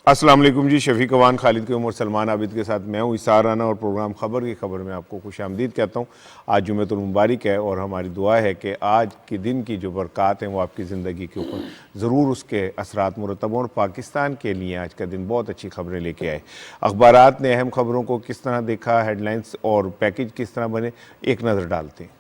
السلام علیکم جی، شفیق اوان خالد کی عمر سلمان عابد کے ساتھ میں ہوں اسار رانا اور پروگرام خبر کی خبر میں آپ کو خوش آمدید کہتا ہوں۔ آج جمعۃ المبارک ہے اور ہماری دعا ہے کہ آج کے دن کی جو برکات ہیں وہ آپ کی زندگی کے اوپر ضرور اس کے اثرات مرتب ہوں، اور پاکستان کے لیے آج کا دن بہت اچھی خبریں لے کے آئے۔ اخبارات نے اہم خبروں کو کس طرح دیکھا، ہیڈ لائنز اور پیکج کس طرح بنے، ایک نظر ڈالتے ہیں۔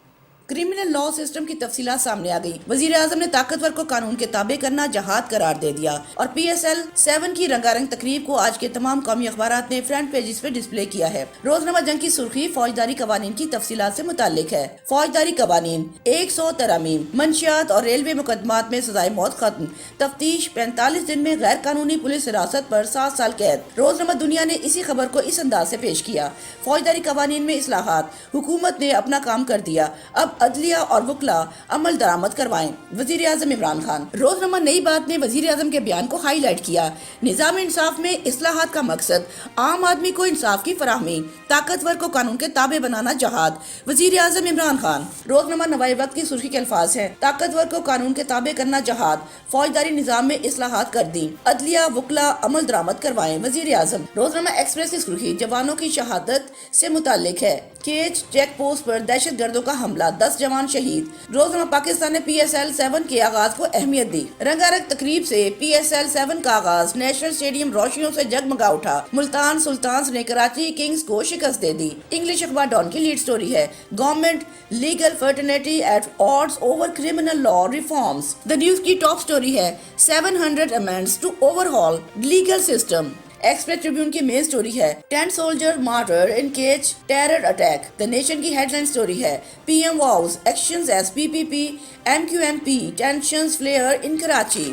کرمنل لا سسٹم کی تفصیلات سامنے آ گئی۔ وزیر اعظم نے طاقتور کو قانون کے تابع کرنا جہاد قرار دے دیا، اور پی ایس ایل 7 کی رنگا رنگ تقریب کو آج کے تمام قومی اخبارات نے فرنٹ پیجز پہ ڈسپلے کیا ہے۔ روزنامہ جنگ کی سرخی فوجداری قوانین کی تفصیلات سے متعلق ہے۔ فوجداری قوانین 100 ترامیم، منشیات اور ریلوے مقدمات میں سزائے موت ختم، تفتیش 45 دن میں غیر قانونی پولیس حراست پر 7 سال قید۔ روزنامہ دنیا نے اسی خبر کو اس انداز سے پیش کیا۔ فوجداری قوانین میں اصلاحات، حکومت نے اپنا کام کر دیا، اب عدلیہ اور وکلا عمل درآمد کروائیں، وزیر اعظم عمران خان۔ روزنامہ نئی بات نے وزیر اعظم کے بیان کو ہائی لائٹ کیا۔ نظام انصاف میں اصلاحات کا مقصد عام آدمی کو انصاف کی فراہمی، طاقتور کو قانون کے تابع بنانا جہاد، وزیر اعظم عمران خان۔ روزنامہ نوائے وقت کی سرخی کے الفاظ ہیں، طاقتور کو قانون کے تابع کرنا جہاد، فوجداری نظام میں اصلاحات کر دیں، عدلیہ وکلا عمل درآمد کروائیں، وزیر اعظم۔ روزنامہ ایکسپریس کی سرخی جوانوں کی شہادت سے متعلق ہے۔ کیچ چیک پوسٹ پر دہشت گردوں کا حملہ، 10 جوان شہید۔ روزنامہ پاکستان نے پی ایس ایل 7 کے آغاز کو اہمیت دی۔ رنگا رنگ تقریب سے پی ایس ایل 7 کا آغاز، نیشنل اسٹیڈیم روشنیوں سے جگمگا اٹھا۔ ملتان سلطانز نے کراچی کنگز کو شکست دے دی۔ انگلش اخبار ڈان کی لیڈ سٹوری ہے، government legal fraternity at odds over criminal law reforms. The News کی ٹاپ سٹوری ہے، 700 amends to overhaul legal system. Express Tribune کی مین سٹوری ہے، 10 soldier martyr in Kech terror attack. The Nation کی headline story ہے، P M vows actions as P P P M Q M P tensions flare ان کراچی۔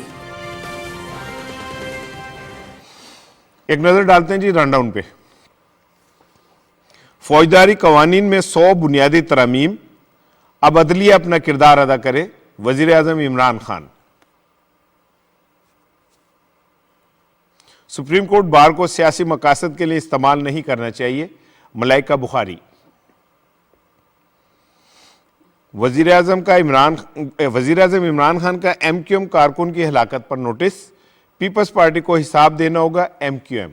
ایک نظر ڈالتے ہیں جی run down پہ۔ فوجداری قوانین میں 100 بنیادی ترامیم، اب عدلیہ اپنا کردار ادا کرے، وزیر اعظم Imran Khan. Supreme court bar کو سیاسی مقاصد کے لیے استعمال نہیں کرنا چاہیے، ملائکہ بخاری۔ وزیر اعظم عمران خان کا ایم کیو ایم کارکن کی ہلاکت پر نوٹس، پیپلز پارٹی کو حساب دینا ہوگا ایم کیو ایم۔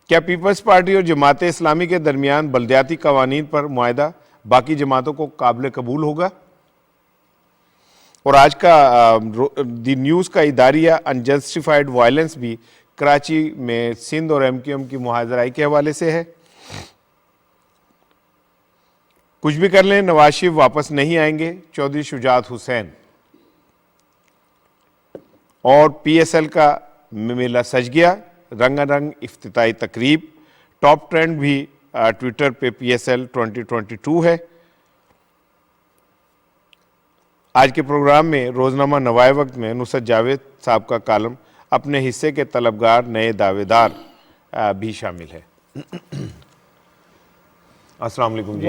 کیا پیپلز پارٹی اور جماعت اسلامی کے درمیان بلدیاتی قوانین پر معاہدہ باقی جماعتوں کو قابل قبول ہوگا؟ اور آج کا دی نیوز کا اداریہ انجسٹیفائیڈ وائلنس بھی کراچی میں سندھ اور ایم کیو ایم کی محاذرائی کے حوالے سے ہے۔ کچھ بھی کر لیں، نواز شریف واپس نہیں آئیں گے، چودھری شجاعت حسین۔ اور پی ایس ایل کا میلہ سج گیا، رنگا رنگ افتتاحی تقریب۔ ٹاپ ٹرینڈ بھی ٹویٹر پہ پی ایس ایل 2022 ہے۔ آج کے پروگرام میں روزنامہ نوائے وقت میں نصرت جاوید صاحب کا کالم، اپنے حصے کے طلبگار نئے دعوے دار بھی شامل ہے۔ السلام علیکم جی،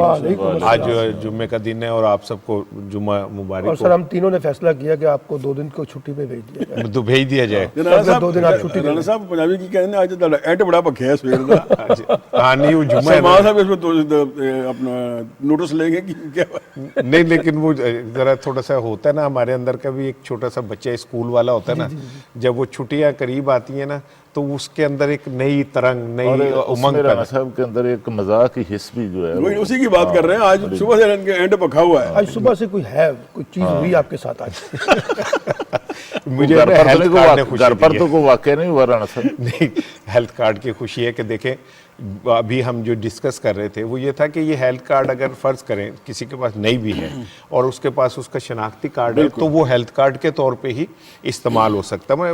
آج جمعے کا دن ہے اور آپ سب کو جمعہ مبارک ہو۔ اور سر ہم تینوں نے فیصلہ کیا کہ آپ کو 2 دن کو چھٹی پہ بھیج دیا جائے، تو بھیج دیا جائے۔ 2 دن آپ چھٹی رانا صاحب پنجابی کی کہنے آج تو اینٹ بڑا پکھے ہے سویر دا۔ ہاں نہیں، وہ جمعہ سلمان صاحب اس میں اپنا نوٹس لیں گے کہ کیا نہیں، لیکن وہ ذرا تھوڑا سا ہوتا ہے نا، ہمارے اندر کا بھی ایک چھوٹا سا بچہ اسکول والا ہوتا ہے نا، جب وہ چھٹیاں قریب آتی ہیں نا تو اس کے اندر ایک نئی ترنگ، نئی امنگ پیدا۔ رانا صاحب کے اندر ایک مزاح کی حس بھی جو ہے وہی اسی کی بات کر رہے ہیں۔ آج صبح سے ان کے اینٹ پکھا ہوا ہے۔ آج صبح سے کوئی چیز ہوئی آپ کے ساتھ آج؟ مجھے گھر پر تو کوئی واقعہ نہیں ہوا رانا صاحب؟ نہیں، ہیلتھ کارڈ کی خوشی ہے کہ دیکھیں ابھی ہم جو ڈسکس کر رہے تھے وہ یہ تھا کہ یہ ہیلتھ کارڈ اگر فرض کریں کسی کے پاس نہیں بھی ہے اور اس کے پاس اس کا شناختی کارڈ ہے تو وہ ہیلتھ کارڈ کے طور پہ ہی استعمال ہو سکتا ہے۔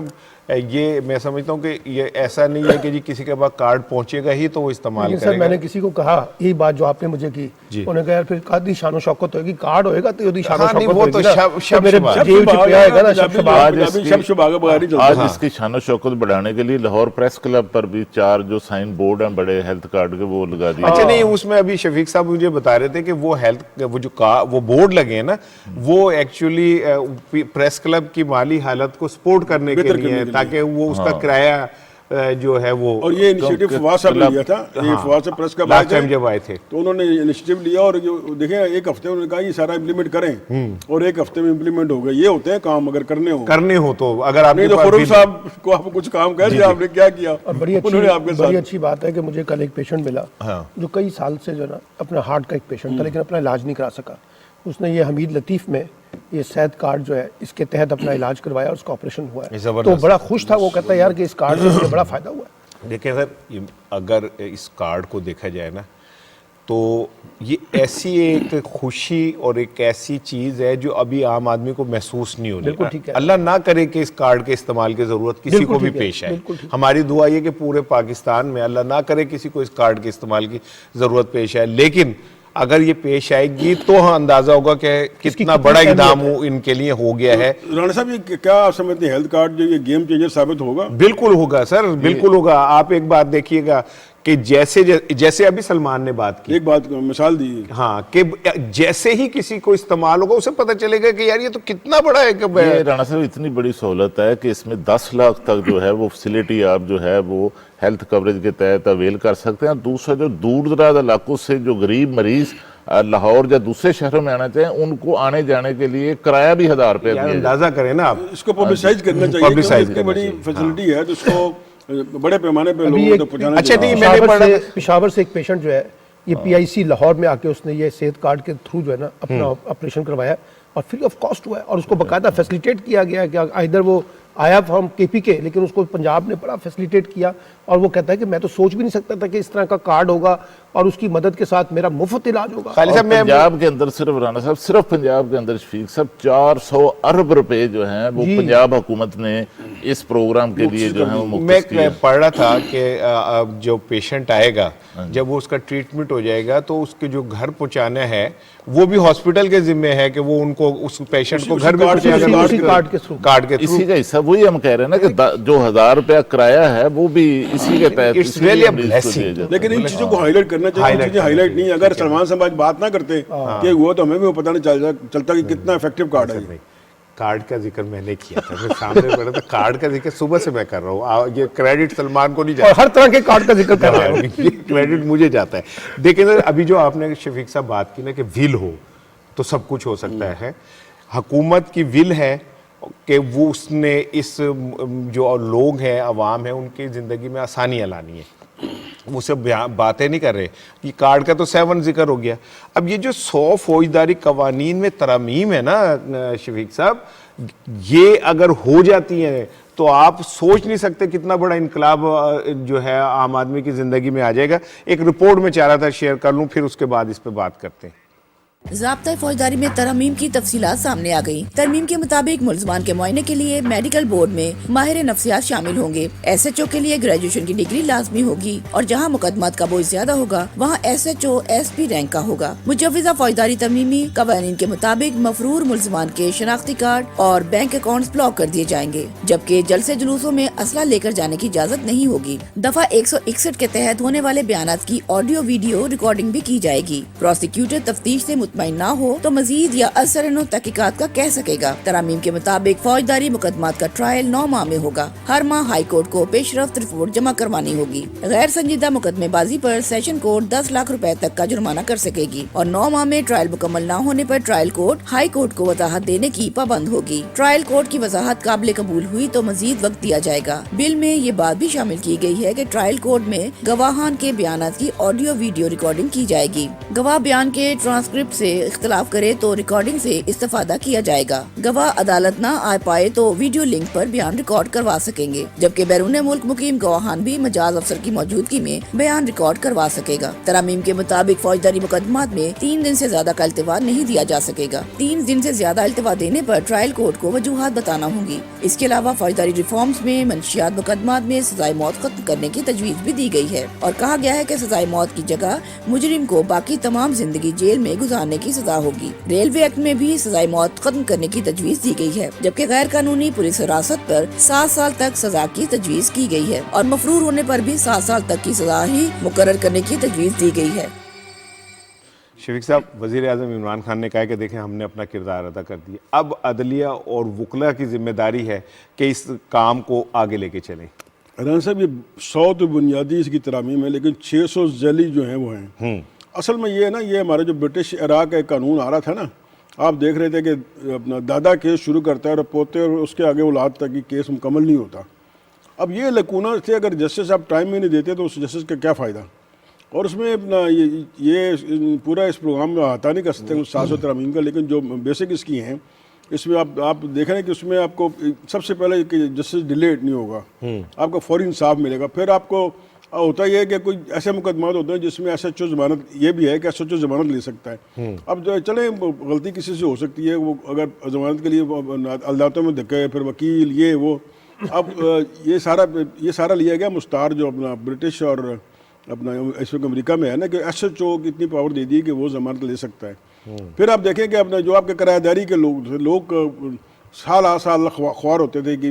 میں سمجھتا ہوں کہ یہ ایسا نہیں ہے کہ جی کسی کے پاس کارڈ پہنچے گا ہی تو وہ استعمال کرے گا۔ سر میں نے کسی کو کہا یہی بات جو آپ نے مجھے کی، انہوں نے کہا یار پھر کہا دی شان و شوکت ہوگی، کارڈ ہوئے گا تو دی شان و شوکت ہوگی نا، میرے جیب چ پیا ہے گا نا شب شباغ بغیر ہی آج اس کی شان و شوکت بڑھانے کے لیے لاہور پریس کلب پر بھی 4 جو سائن بورڈ ہیں بڑے ہیلتھ کارڈ کے وہ لگا دیے۔ اچھا نہیں، اس میں ابھی شفیق صاحب مجھے بتا رہے تھے کہ وہ بورڈ لگے ہیں نا، وہ ایکچولی پریس کلب کی مالی حالت کو سپورٹ کرنے کے لیے، تاکہ وہ اس کا کرایہ جو ہے وہ اور یہ انیشیٹو فواز صاحب نے لیا تھا, یہ فواز صاحب پریس کلب لاسٹ ٹائم جب آئے تھے تو انہوں نے انیشیٹو لیا, اور دیکھیں ایک ہفتے انہوں نے کہا یہ سارا امپلیمنٹ کریں, اور ایک ہفتے میں امپلیمنٹ ہو گئے. یہ ہوتے ہیں کام اگر کرنے ہو تو اگر آپ نہیں تو فروخ صاحب کو آپ کچھ کام کہہ دیا, آپ نے کیا کیا. اور بڑی اچھی بات ہے کہ مجھے کل ایک پیشنٹ ملا جو کئی سال سے جو ہے نا اپنا ہارٹ کا ایک پیشنٹ تھا لیکن اپنا علاج نہیں کرا سکا. اس نے یہ حمید لطیف میں یہ صحت کارڈ جو ہے اس کے تحت اپنا علاج کروایا اور اس کا آپریشن ہوا ہے, تو بڑا خوش تھا. وہ کہتا ہے یار کہ اس کارڈ سے مجھے بڑا فائدہ ہوا ہے. دیکھیں سر, اگر اس کارڈ کو دیکھا جائے نا تو یہ ایسی ایک خوشی اور ایک ایسی چیز ہے جو ابھی عام آدمی کو محسوس نہیں ہو رہی. اللہ نہ کرے کہ اس کارڈ کے استعمال کی ضرورت کسی کو بھی پیش آئے. ہماری دعا یہ کہ پورے پاکستان میں اللہ نہ کرے کسی کو اس کارڈ کے استعمال کی ضرورت پیش آئے, لیکن اگر یہ پیش آئے گی تو اندازہ ہوگا کہ کتنا بڑا اقدام ان کے لیے ہو گیا ہے. رانا صاحب یہ کیا آپ سمجھتے ہیں ہیلتھ کارڈ جو یہ گیم چینجر ثابت ہوگا؟ بالکل ہوگا سر, بالکل ہوگا. آپ ایک بات دیکھیے گا کہ جیسے ابھی سلمان نے بات کی, ایک بات مثال دی, ہاں, کہ جیسے ہی کسی کو استعمال ہوگا اسے پتہ چلے گا کہ یار یہ تو کتنا بڑا ہے. یہ رانا صاحب اتنی بڑی سہولت ہے کہ اس میں 10 لاکھ تک جو ہے وہ فیسلٹی آپ جو ہے وہ ہیلتھ کوریج کے تحت اویل کر سکتے ہیں. دوسرا جو دور دراز علاقوں سے جو غریب مریض لاہور یا دوسرے شہروں میں آنا چاہیں ان کو آنے جانے کے لیے کرایہ بھی 1000 روپے دیا. اندازہ کریں نا آپ, اس کو پبلسائز کرنا چاہیے, اس کی بڑی فیسلٹی ہے تو اس کو بڑے پیمانے پہ لوگوں تک پہنچانا چاہیے. پشاور سے ایک پیشنٹ جو ہے یہ پی آئی سی لاہور میں آ کے اس نے یہ صحت کارڈ کے تھرو جو ہے نا اپنا آپریشن کروایا اور فری آف کاسٹ ہوا ہے, اور اس کو باقاعدہ فیسلیٹیٹ کیا گیا کہ ادھر وہ آیا ہم کے پی کے, لیکن اس کو پنجاب نے بڑا فیسلیٹیٹ کیا. اور وہ کہتا ہے کہ میں تو سوچ بھی نہیں سکتا تھا کہ اس طرح کا کارڈ ہوگا اور اس کی مدد کے ساتھ میرا مفت علاج ہوگا. پنجاب کے اندر صرف رانا صاحب, صرف پنجاب کے اندر شفیق صاحب 400 ارب روپے جو ہیں وہ پنجاب حکومت نے اس پروگرام کے لیے جو ہیں وہ مختص کیا. میں پڑھ رہا تھا کہ جو پیشنٹ آئے گا جب وہ اس کا ٹریٹمنٹ ہو جائے گا تو اس کے جو گھر پہنچانا ہے وہ بھی ہاسپٹل کے ذمہ ہے کہ وہ ان کو اس پیشنٹ کو گھر بھی پہنچائے گا کارڈ کے تھرو. اسی کا حصہ وہی ہم کہہ رہے ہیں نا کہ جو 1000 روپیہ کرایہ ہے وہ بھی اسی کے تحت. لیکن ان چیزوں کو ہائی لائٹ کرنا چاہیے, چیزیں ہائی لائٹ نہیں. اگر سلمان صاحب آج بات نہ کرتے کہ وہ تو ہمیں بھی پتہ نہیں چلتا کہ کتنا افیکٹو کارڈ ہے. کارڈ کا ذکر میں نے کیا تھا, میں سامنے پڑھا تھا, کارڈ کا ذکر صبح سے میں کر رہا ہوں. یہ کریڈٹ سلمان کو نہیں جاتا, ہر طرح کے کارڈ کا ذکر کر رہا ہوں, کریڈٹ مجھے جاتا ہے. دیکھیں ابھی جو آپ نے شفیق صاحب بات کی نا کہ ول ہو تو سب کچھ ہو سکتا ہے. حکومت کی ول ہے کہ وہ اس نے اس جو لوگ ہیں عوام ہیں ان کی زندگی میں آسانیاں لانی ہے. وہ سب باتیں نہیں کر رہے. یہ کارڈ کا تو 7 ذکر ہو گیا. اب یہ جو 100 فوجداری قوانین میں ترامیم ہے نا شفیق صاحب, یہ اگر ہو جاتی ہیں تو آپ سوچ نہیں سکتے کتنا بڑا انقلاب جو ہے عام آدمی کی زندگی میں آ جائے گا. ایک رپورٹ میں چاہ رہا تھا شیئر کر لوں, پھر اس کے بعد اس پہ بات کرتے ہیں. ضابطۂ فوجداری میں ترمیم کی تفصیلات سامنے آ گئی. ترمیم کے مطابق ملزمان کے معائنے کے لیے میڈیکل بورڈ میں ماہر نفسیات شامل ہوں گے. ایس ایچ او کے لیے گریجویشن کی ڈگری لازمی ہوگی, اور جہاں مقدمات کا بوجھ زیادہ ہوگا وہاں S H O S P rank کا ہوگا. مجوزہ فوجداری ترمیمی قوانین کے مطابق مفرور ملزمان کے شناختی کارڈ اور بینک اکاؤنٹس بلاک کر دیے جائیں گے, جبکہ جلسے جلوسوں میں اسلحہ لے کر جانے کی اجازت نہیں ہوگی. دفعہ 161 کے تحت ہونے والے بیانات کی آڈیو ویڈیو ریکارڈنگ بھی کی جائے گی. پروسیکیوٹر تفتیش سے مطمئن نہ ہو تو مزید یا اثر نو تحقیقات کا کہہ سکے گا. ترامیم کے مطابق فوجداری مقدمات کا ٹرائل 9 ماہ میں ہوگا. ہر ماہ ہائی کورٹ کو پیش رفت رپورٹ جمع کروانی ہوگی. غیر سنجیدہ مقدمے بازی پر سیشن کورٹ 10 لاکھ روپے تک کا جرمانہ کر سکے گی, اور 9 ماہ میں ٹرائل مکمل نہ ہونے پر ٹرائل کورٹ ہائی کورٹ کو وضاحت دینے کی پابند ہوگی. ٹرائل کورٹ کی وضاحت قابل قبول ہوئی تو مزید وقت دیا جائے گا. بل میں یہ بات بھی شامل کی گئی ہے کہ ٹرائل کورٹ میں گواہان کے بیانات کی آڈیو ویڈیو ریکارڈنگ کی جائے گی. گواہ بیان کے ٹرانسکرپٹ سے اختلاف کرے تو ریکارڈنگ سے استفادہ کیا جائے گا. گواہ عدالت نہ آ پائے تو ویڈیو لنک پر بیان ریکارڈ کروا سکیں گے, جبکہ بیرون ملک مقیم گواہان بھی مجاز افسر کی موجودگی میں بیان ریکارڈ کروا سکے گا. ترامیم کے مطابق فوجداری مقدمات میں 3 دن سے زیادہ کا التوا نہیں دیا جا سکے گا. 3 دن سے زیادہ التوا دینے پر ٹرائل کورٹ کو وجوہات بتانا ہوں گی. اس کے علاوہ فوجداری ریفارمز میں منشیات مقدمات میں سزائے موت ختم کرنے کی تجویز بھی دی گئی ہے, اور کہا گیا ہے کہ سزائے موت کی جگہ مجرم کو باقی تمام زندگی جیل میں گزارنے کی سزا ہوگی. ریلوے ایکٹ میں بھی سزائے موت ختم کرنے کی تجویز دی گئی ہے, جبکہ غیر قانونی پولیس حراست پر 7 سال تک سزا کی تجویز کی گئی ہے, اور مفرور ہونے پر بھی 7 سال تک کی سزا ہی مقرر کرنے کی تجویز دی گئی ہے. شفیق صاحب, وزیر اعظم عمران خان نے کہا کہ دیکھیں ہم نے اپنا کردار ادا کر دیا, اب عدلیہ اور وکلا کی ذمہ داری ہے کہ اس کام کو آگے لے کے چلیں. رحمان صاحب یہ 100 تو بنیادی اس کی ترامیم ہے، لیکن 600 ذیلی جو ہیں وہ ہیں. اصل میں یہ ہے نا، یہ ہمارا جو برٹش عراق کا قانون آ رہا تھا نا، آپ دیکھ رہے تھے کہ اپنا دادا کیس شروع کرتا ہے اور پوتے اور اس کے آگے اولاد تک کی کیس مکمل نہیں ہوتا. اب یہ لکونہ تھے، اگر جسٹس آپ ٹائم میں نہیں دیتے تو اس جسٹس کا کیا فائدہ. اور اس میں اپنا یہ پورا اس پروگرام میں احاطہ نہیں کر سکتے 700 ترامیم کا، لیکن جو بیسک اس کی ہیں اس میں آپ دیکھ رہے ہیں کہ اس میں آپ کو سب سے پہلے کہ جسٹس ڈیلیٹ نہیں ہوگا، آپ کو فوری انصاف ملے گا. پھر آپ کو ہوتا یہ ہے کہ کوئی ایسے مقدمات ہوتے ہیں جس میں ایس ایچ او ضمانت، یہ بھی ہے کہ ایس ایچ او ضمانت لے سکتا ہے. اب جو چلیں غلطی کسی سے ہو سکتی ہے، وہ اگر ضمانت کے لیے عدالتوں میں دھکے، پھر وکیل یہ وہ، اب یہ سارا لیا گیا مستعار جو اپنا برٹش اور اپنا اس وقت امریکہ میں ہے نا، کہ ایس ایچ او کی اتنی پاور دے دی کہ وہ ضمانت لے سکتا ہے. پھر آپ دیکھیں کہ اپنا جو آپ کے کرایہ داری کے لوگ سال سال خوار ہوتے تھے کہ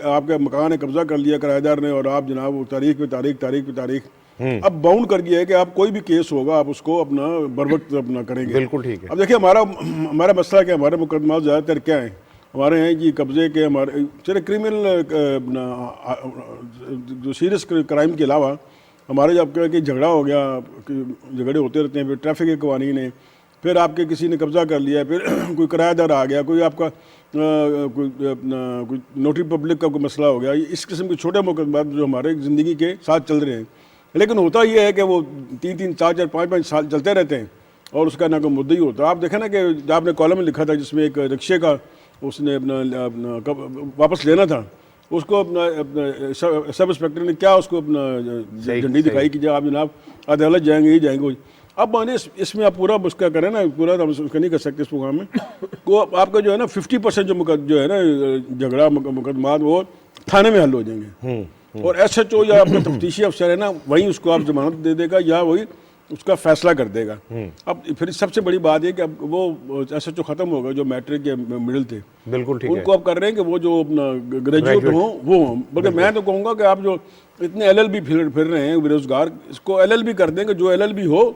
آپ کا مکان ہے، قبضہ کر لیا کرایہ دار نے، اور آپ جناب وہ تاریخ پہ تاریخ اب باؤنڈ کر گیا ہے کہ آپ کوئی بھی کیس ہوگا آپ اس کو اپنا بر وقت اپنا کریں گے. بالکل ٹھیک ہے. اب دیکھیں ہمارا مسئلہ کیا، ہمارے مقدمات زیادہ تر کیا ہیں ہمارے ہیں جی، قبضے کے، ہمارے چلے کرمنل جو سیریس کرائم کے علاوہ ہمارے جب کہ جھگڑا ہو گیا، جھگڑے ہوتے رہتے ہیں، پھر ٹریفک کے قوانین ہیں، پھر آپ کے کسی نے قبضہ کر لیا، پھر کوئی کرایہ دار آ گیا، کوئی آپ کا کوئی نوٹری پبلک کا کوئی مسئلہ ہو گیا، اس قسم کے چھوٹے مقدمات جو ہمارے زندگی کے ساتھ چل رہے ہیں. لیکن ہوتا یہ ہے کہ وہ 3 4 5 سال چلتے رہتے ہیں اور اس کا نہ کوئی مدعی ہوتا. آپ دیکھیں نا کہ آپ نے کالم میں لکھا تھا جس میں ایک رکشے کا اس نے اپنا واپس لینا تھا، اس کو اپنا سب انسپیکٹر نے کیا اس کو اپنا جھنڈی دکھائی کہ جب آپ جناب عدالت جائیں گے ہی جائیں گے. اب مانے اس میں آپ پورا اس کا کریں نا، پورا ہم اس کا نہیں کر سکتے اس پروگرام میں. وہ آپ کا جو ہے نا 50% جو ہے نا جھگڑا مقدمات وہ تھانے میں حل ہو جائیں گے، اور ایس ایچ او یا اپنا تفتیشی افسر ہے نا وہیں اس کو آپ ضمانت دے دے گا یا وہی اس کا فیصلہ کر دے گا. اب پھر سب سے بڑی بات یہ کہ اب وہ ایس ایچ او ختم ہو گئے جو میٹرک یا مڈل تھے، بالکل ٹھیک ہے. ان کو اب کر رہے ہیں کہ وہ جو اپنا گریجویٹ ہوں وہ ہوں. بلکہ میں تو کہوں گا کہ آپ جو اتنے ایل ایل بی پھر رہے ہیں بے روزگار، اس کو ایل ایل بی کر دیں کہ جو ایل ایل بی ہو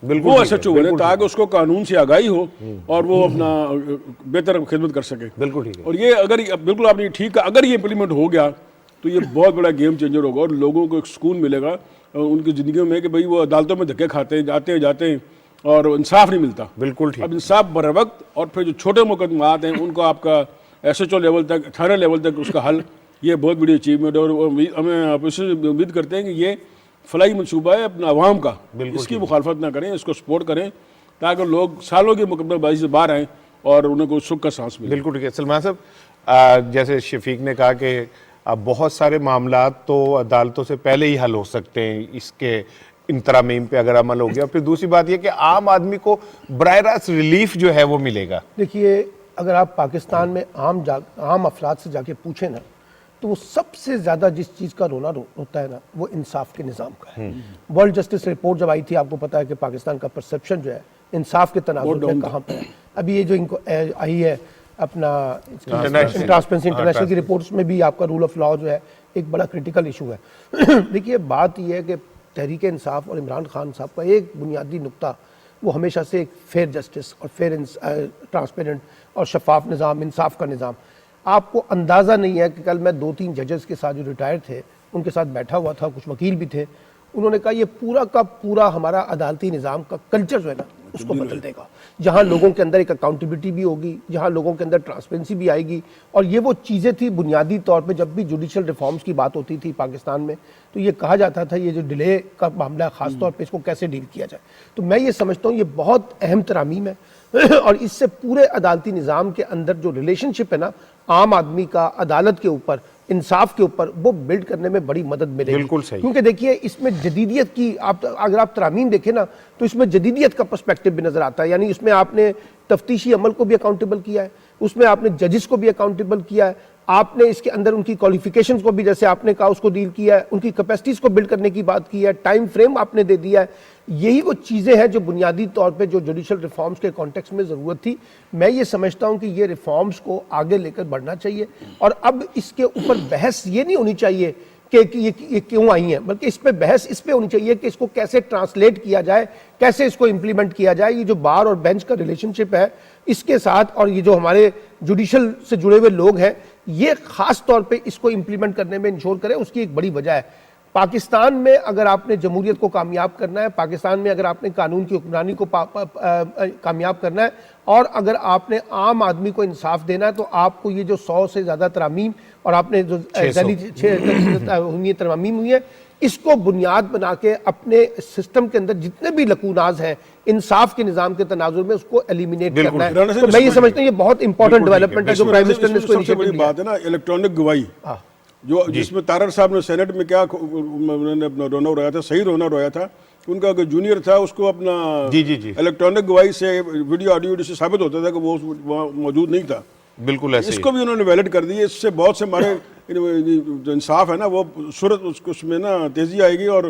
وہ ایس ایچ او بنے، تاکہ اس کو قانون سے آگاہی ہو اور وہ اپنا بہتر خدمت کر سکے. بالکل ٹھیک ہے. اور یہ اگر بالکل آپ نے ٹھیک ہے، اگر یہ امپلیمنٹ ہو گیا تو یہ بہت بڑا گیم چینجر ہوگا اور لوگوں کو ایک سکون ملے گا ان کی زندگیوں میں کہ بھئی وہ عدالتوں میں دھکے کھاتے ہیں، جاتے ہیں اور انصاف نہیں ملتا. بالکل ٹھیک. اب انصاف بر وقت، اور پھر جو چھوٹے مقدمات ہیں ان کو آپ کا ایس ایچ او لیول تک، تھانے لیول تک اس کا حل، یہ بہت بڑی اچیومنٹ ہے. اور ہمیں آپ اس سے امید کرتے ہیں کہ یہ فلاحی منصوبہ ہے اپنا عوام کا، اس کی مخالفت نہ کریں، اس کو سپورٹ کریں تاکہ لوگ سالوں کی مقدمہ بازی سے باہر آئیں اور انہیں کوئی سکھ کا سانس ملے. بالکل ٹھیک ہے. سلمان صاحب، جیسے شفیق نے کہا کہ اب بہت سارے معاملات تو عدالتوں سے پہلے ہی حل ہو سکتے ہیں اس کے ان ترامیم پہ اگر عمل ہو گیا. پھر دوسری بات یہ کہ عام آدمی کو براہ راست ریلیف جو ہے وہ ملے گا. دیکھیے اگر آپ پاکستان میں عام افراد سے جا کے پوچھیں نا تو وہ سب سے زیادہ جس چیز کا رونا ہوتا ہے نا وہ انصاف کے نظام کا ہے. ورلڈ جسٹس رپورٹ جب آئی تھی، آپ کو پتا ہے کہ پاکستان کا پرسپشن جو ہے انصاف کے تناظر میں کہاں پہ ہے. ابھی یہ جو ان کو آئی ہے اپنا ٹرانسپیرنسی انٹرنیشنل کی رپورٹس میں بھی آپ کا رول آف لا جو ہے ایک بڑا کرٹیکل ایشو ہے. دیکھیے بات یہ ہے کہ تحریک انصاف اور عمران خان صاحب کا ایک بنیادی نقطہ وہ ہمیشہ سے ایک فیئر جسٹس اور فیئر ٹرانسپیرنٹ اور شفاف نظام، انصاف کا نظام. آپ کو اندازہ نہیں ہے کہ کل میں 2-3 ججز کے ساتھ جو ریٹائر تھے ان کے ساتھ بیٹھا ہوا تھا، کچھ وکیل بھی تھے، انہوں نے کہا یہ پورا کا پورا ہمارا عدالتی نظام کا کلچر جو ہے نا اس کو بدل دے گا، جہاں لوگوں کے اندر ایک اکاؤنٹیبلٹی بھی ہوگی، جہاں لوگوں کے اندر ٹرانسپیرنسی بھی آئے گی. اور یہ وہ چیزیں تھی بنیادی طور پہ جب بھی جوڈیشل ریفارمز کی بات ہوتی تھی پاکستان میں تو یہ کہا جاتا تھا یہ جو ڈیلے کا معاملہ ہے خاص طور پہ اس کو کیسے ڈیل کیا جائے. تو میں یہ سمجھتا ہوں یہ بہت اہم ترامیم ہے اور اس سے پورے عدالتی نظام کے اندر جو ریلیشن شپ ہے نا عام آدمی کا عدالت کے اوپر، انصاف کے اوپر، وہ بلڈ کرنے میں بڑی مدد ملے گی. بالکل صحیح. کیونکہ دیکھیے اس میں جدیدیت کی اگر آپ ترامیم دیکھیں نا تو اس میں جدیدیت کا پرسپیکٹو بھی نظر آتا ہے. یعنی اس میں آپ نے تفتیشی عمل کو بھی اکاؤنٹیبل کیا ہے، اس میں آپ نے ججز کو بھی اکاؤنٹیبل کیا ہے، آپ نے اس کے اندر ان کی کوالیفیکیشنز کو بھی جیسے آپ نے کہا اس کو ڈیل کیا ہے، ان کی کیپیسٹیز کو بلڈ کرنے کی بات کی ہے، ٹائم فریم آپ نے دے دیا ہے. یہی وہ چیزیں ہیں جو بنیادی طور پہ جو جوڈیشل ریفارمز کے کانٹیکس میں ضرورت تھی. میں یہ سمجھتا ہوں کہ یہ ریفارمز کو آگے لے کر بڑھنا چاہیے اور اب اس کے اوپر بحث یہ نہیں ہونی چاہیے کہ یہ کیوں آئی ہیں، بلکہ اس پہ بحث اس پہ ہونی چاہیے کہ اس کو کیسے ٹرانسلیٹ کیا جائے، کیسے اس کو امپلیمنٹ کیا جائے. یہ جو بار اور بینچ کا ریلیشن شپ ہے اس کے ساتھ اور یہ جو ہمارے جوڈیشل سے جڑے ہوئے لوگ ہیں یہ خاص طور پہ اس کو امپلیمنٹ کرنے میں انشور کرے. اس کی ایک بڑی وجہ ہے پاکستان میں اگر آپ نے جمہوریت کو کامیاب کرنا ہے, پاکستان میں اگر آپ نے قانون کی حکمرانی کو کامیاب کرنا ہے, اور اگر آپ نے عام آدمی کو انصاف دینا ہے, تو آپ کو یہ جو 100 سے زیادہ ترامیم اور آپ نے جو ترامیم ہوئی ہیں, اس کو بنیاد بنا کے اپنے سسٹم کے اندر جتنے بھی لکوناز ہیں انصاف کے نظام کے تناظر میں اس کو ایلیمینیٹ کرنا ہے. تو میں یہ سمجھتا ہوں یہ بہت امپورٹنٹ ڈیولپمنٹ ہے جو پرائم منسٹر نے اس کو سب سے بڑی بات ہے نا الیکٹرانک گواہی, جو جس میں تارڑ صاحب نے سینٹ میں کیا انہوں نے اپنا رونا رویا تھا, صحیح رونا رویا تھا. ان کا جونیئر تھا, اس کو اپنا الیکٹرانک گواہی سے ویڈیو آڈیو سے ثابت ہوتا تھا کہ وہ وہاں موجود نہیں تھا. بالکل ایسے اس کو بھی انہوں نے ویلڈ کر دی. اس سے بہت سے ہمارے جو انصاف ہے نا وہ صورت اس میں نا تیزی آئے گی, اور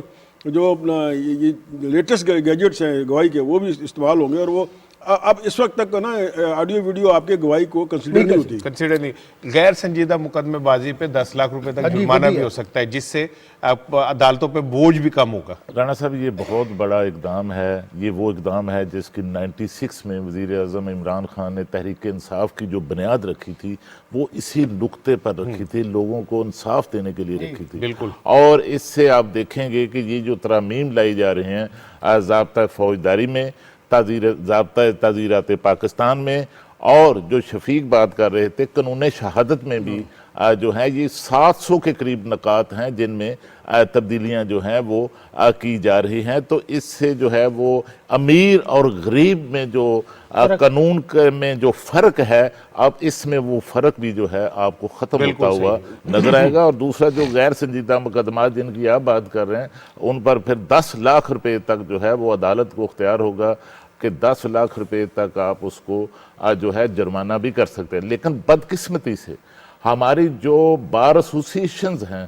جو اپنا یہ لیٹسٹ گیجٹس ہیں گواہی کے وہ بھی استعمال ہوں گے. اور وہ اب اس وقت تک نا آڈیو ویڈیو آپ کے گواہی کو کنسیڈر نہیں ہوتی, کنسیڈر نہیں. غیر سنجیدہ مقدمے بازی پہ 10 لاکھ روپے تک جرمانہ بھی ہو سکتا ہے, جس سے عدالتوں پہ بوجھ بھی کم ہوگا. رانا صاحب یہ بہت بڑا اقدام ہے. یہ وہ اقدام ہے جس کی 96 میں وزیر اعظم عمران خان نے تحریک انصاف کی جو بنیاد رکھی تھی وہ اسی نقطے پر رکھی تھی, لوگوں کو انصاف دینے کے لیے رکھی تھی. بالکل. اور اس سے آپ دیکھیں گے کہ یہ جو ترامیم لائی جا رہے ہیں ضابطہ فوجداری میں, ضابطہ تعزیرات پاکستان میں, اور جو شفیق بات کر رہے تھے قانون شہادت میں بھی جو ہیں, یہ 700 کے قریب نکات ہیں جن میں تبدیلیاں جو ہیں وہ کی جا رہی ہیں. تو اس سے جو ہے وہ امیر اور غریب میں جو قانون میں جو فرق ہے, اب اس میں وہ فرق بھی جو ہے آپ کو ختم ہوتا ہوا نظر آئے گا. اور دوسرا جو غیر سنجیدہ مقدمات جن کی آپ بات کر رہے ہیں, ان پر پھر 10 لاکھ روپے تک جو ہے وہ عدالت کو اختیار ہوگا کہ 10 لاکھ روپے تک آپ اس کو جو ہے جرمانہ بھی کر سکتے ہیں. لیکن بدقسمتی سے ہماری جو بار ایسوسیشنز ہیں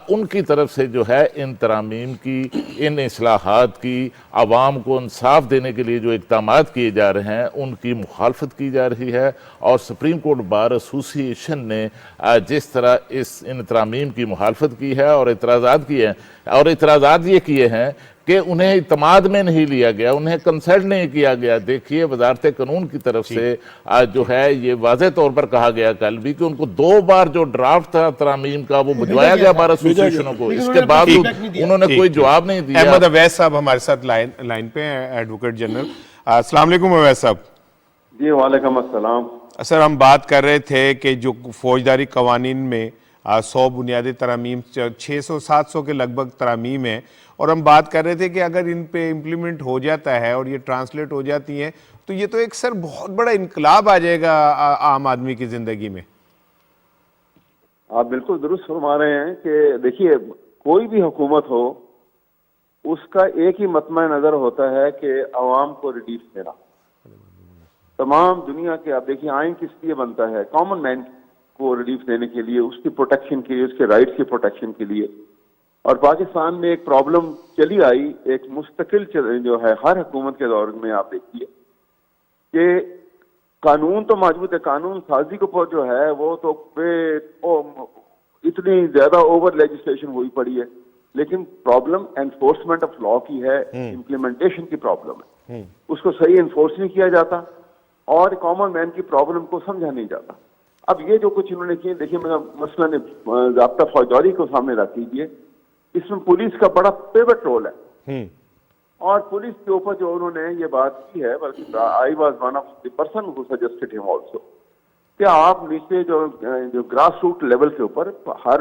ان کی طرف سے جو ہے ان ترامیم کی, ان اصلاحات کی, عوام کو انصاف دینے کے لیے جو اقدامات کیے جا رہے ہیں ان کی مخالفت کی جا رہی ہے. اور سپریم کورٹ بار ایسوسیشن نے جس طرح ان ترامیم کی مخالفت کی ہے اور اعتراضات کیے ہیں, اور اعتراضات یہ کیے ہیں کہ انہیں اعتماد میں نہیں لیا گیا, انہیں کنسلٹ نہیں کیا گیا. دیکھیے وزارت قانون کی طرف سے جو ہے یہ واضح طور پر کہا گیا کل بھی کہ ان کو 2 بار جو ڈرافٹ تھا ترامیم کا وہ بھجوایا گیا بار ایسوسیشنوں کو, اس کے باوجود انہوں نے کوئی جواب نہیں دیا. احمد اویس صاحب ہمارے ساتھ لائن پہ ہیں, ایڈوکیٹ جنرل. السلام علیکم اویس صاحب. جی وعلیکم السلام. سر ہم بات کر رہے تھے کہ جو فوجداری قوانین میں 100 بنیادی ترامیم, 600-700 کے لگ بھگ ترامیم ہیں, اور ہم بات کر رہے تھے کہ اگر ان پہ امپلیمنٹ ہو جاتا ہے اور یہ ٹرانسلیٹ ہو جاتی ہیں تو یہ تو ایک سر بہت بڑا انقلاب آ جائے گا عام آدمی کی زندگی میں. آپ بالکل درست فرما رہے ہیں کہ دیکھیے کوئی بھی حکومت ہو اس کا ایک ہی مطمع نظر ہوتا ہے کہ عوام کو ریلیف دینا. تمام دنیا کے آپ دیکھیے آئین کس لیے بنتا ہے, کامن مین کو ریلیف دینے کے لیے, اس کی پروٹیکشن کے لیے, اس کے رائٹس کی پروٹیکشن کے لیے. اور پاکستان میں ایک پرابلم چلی آئی, ایک مستقل جو ہے ہر حکومت کے دور میں آپ دیکھیے کہ قانون تو موجود ہے, قانون سازی کو جو ہے وہ تو اتنی زیادہ اوور لیجسلیشن ہوئی پڑی ہے, لیکن پرابلم انفورسمنٹ آف لا کی ہے, امپلیمنٹیشن کی پرابلم ہے. اس کو صحیح انفورس نہیں کیا جاتا اور کامن مین کی پرابلم کو سمجھا نہیں جاتا. اب یہ جو کچھ انہوں نے کیے, دیکھیے مثلاً ضابطہ فوجداری کو سامنے رکھ لیجیے, اس میں پولیس کا بڑا پیوٹ رول ہے, اور پولیس کے اوپر جو انہوں نے یہ بات کی ہے, بلکہ I was one of the person who suggested ہم آلسو, کہ آپ نیچے جو گراس روٹ لیول کے اوپر ہر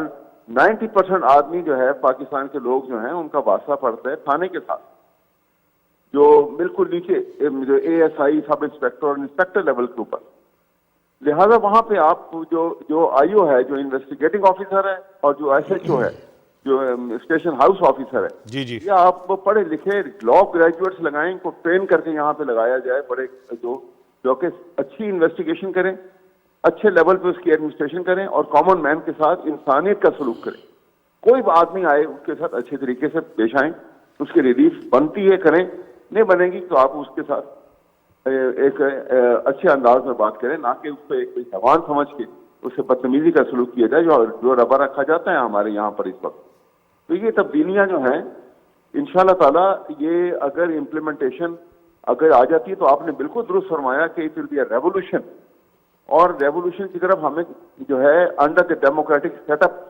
90% آدمی جو ہے پاکستان کے لوگ جو ہیں ان کا واسطہ پڑتا ہے تھانے کے ساتھ, جو بالکل نیچے جو A S I, sub inspector اور انسپیکٹر لیول کے اوپر. لہذا وہاں پہ آپ جو آئی او ہے, جو انویسٹیگیٹنگ آفیسر ہے, اور جو ایس ایچ او ہے, جو اسٹیشن ہاؤس آفیسر ہے, جی یہ آپ پڑھے لکھے لا گریجویٹس لگائیں, ان کو ٹرین کر کے یہاں پہ لگایا جائے, بڑے جو کہ اچھی انویسٹیگیشن کریں, اچھے لیول پہ اس کی ایڈمنسٹریشن کریں, اور کامن مین کے ساتھ انسانیت کا سلوک کریں. کوئی آدمی آئے اس کے ساتھ اچھے طریقے سے پیش آئیں, اس کی ریلیف بنتی ہے کریں, نہیں بنے گی تو آپ اس کے ساتھ ایک اچھے انداز میں بات کریں, نہ کہ اس پہ ایک حیوان سمجھ کے اس سے بدتمیزی کا سلوک کیا جائے جو ربا رکھا جاتا ہے ہمارے یہاں پر اس وقت. تو یہ تبدیلیاں جو ہیں انشاءاللہ تعالیٰ, یہ اگر امپلیمنٹیشن اگر آ جاتی ہے تو آپ نے بالکل درست فرمایا کہ it will be a revolution اور ریولیوشن کی طرف ہمیں جو ہے under the democratic set up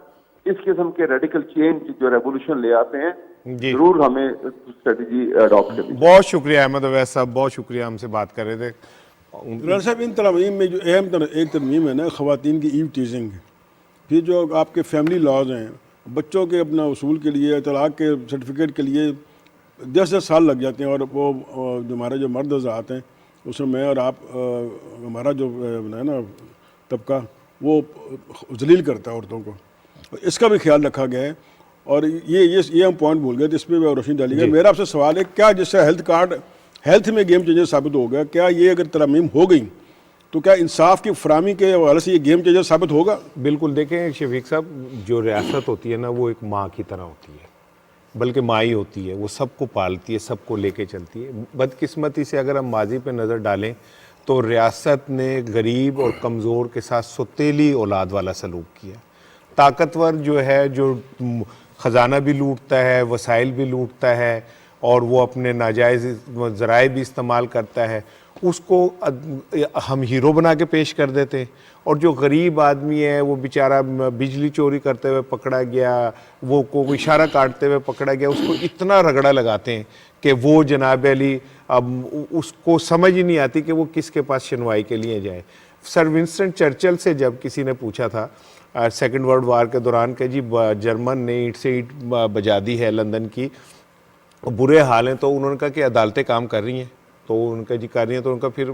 اس قسم کے ریڈیکل چینج جو ریولیوشن لے آتے ہیں ضرور ہمیں اسٹریٹجی اڈاپٹ کرنی. بہت شکریہ احمد اویس صاحب, بہت شکریہ ہم سے بات کر رہے تھے. عمران صاحب ان ترامیم میں جو اہم ایک ترمیم ہے نا خواتین کی ایو ٹیزنگ, پھر جو آپ کے فیملی لاز ہیں, بچوں کے اپنا اصول کے لیے, طلاق کے سرٹیفکیٹ کے لیے 10 سال لگ جاتے ہیں, اور وہ جو ہمارے جو مرد حضرات ہیں اس میں میں اور آپ, ہمارا جو ہے نا طبقہ وہ ذلیل کرتا ہے عورتوں کو, اس کا بھی خیال رکھا گیا ہے. اور یہ ہم پوائنٹ بھول گئے, اس پہ روشنی ڈالی گئی. میرا آپ سے سوال ہے, کیا جس سے ہیلتھ کارڈ ہیلتھ میں گیم چینجر ثابت ہو گیا, کیا یہ اگر ترمیم ہو گئی تو کیا انصاف کی فراہمی کے حوالے سے یہ گیم چینجر ثابت ہوگا؟ بالکل. دیکھیں شفیق صاحب, جو ریاست ہوتی ہے نا وہ ایک ماں کی طرح ہوتی ہے, بلکہ ماں ہی ہوتی ہے, وہ سب کو پالتی ہے, سب کو لے کے چلتی ہے. بدقسمتی سے اگر ہم ماضی پہ نظر ڈالیں تو ریاست نے غریب اور کمزور کے ساتھ سوتیلی اولاد والا سلوک کیا. طاقتور جو ہے, جو خزانہ بھی لوٹتا ہے, وسائل بھی لوٹتا ہے, اور وہ اپنے ناجائز ذرائع بھی استعمال کرتا ہے, اس کو ہم ہیرو بنا کے پیش کر دیتے ہیں. اور جو غریب آدمی ہے وہ بیچارہ بجلی چوری کرتے ہوئے پکڑا گیا, وہ کو اشارہ کاٹتے ہوئے پکڑا گیا, اس کو اتنا رگڑا لگاتے ہیں کہ وہ جناب علی اب اس کو سمجھ ہی نہیں آتی کہ وہ کس کے پاس شنوائی کے لیے جائے. سر ونسٹن چرچل سے جب کسی نے پوچھا تھا سیکنڈ ورلڈ وار کے دوران کہ جی جرمن نے اینٹ سے اینٹ بجا دی ہے لندن کی, برے حال ہیں, تو انہوں نے کہا کہ عدالتیں کام کر رہی ہیں, تو ان کا جی کر رہی ہیں, تو ان کا پھر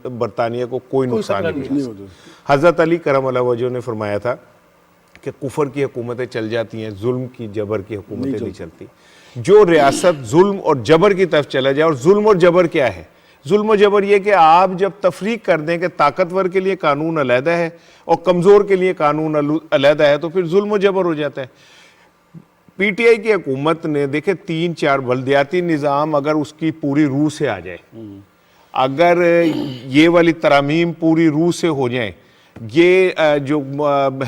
برطانیہ کو کوئی نقصان نہیں ہوتا. حضرت علی کرم اللہ وجہ نے فرمایا تھا کہ کفر کی حکومتیں چل جاتی ہیں, ظلم کی جبر کی حکومتیں نہیں چلتی. جو ریاست ظلم اور جبر کی طرف چلا جائے, اور ظلم اور جبر کیا ہے؟ ظلم و جبر یہ کہ آپ جب تفریق کر دیں کہ طاقتور کے لیے قانون علیحدہ ہے اور کمزور کے لیے قانون علیحدہ ہے, تو پھر ظلم و جبر ہو جاتا ہے. پی ٹی آئی کی حکومت نے دیکھیں 3-4 بلدیاتی نظام اگر اس کی پوری روح سے آ جائے, اگر یہ والی ترامیم پوری روح سے ہو جائیں, یہ جو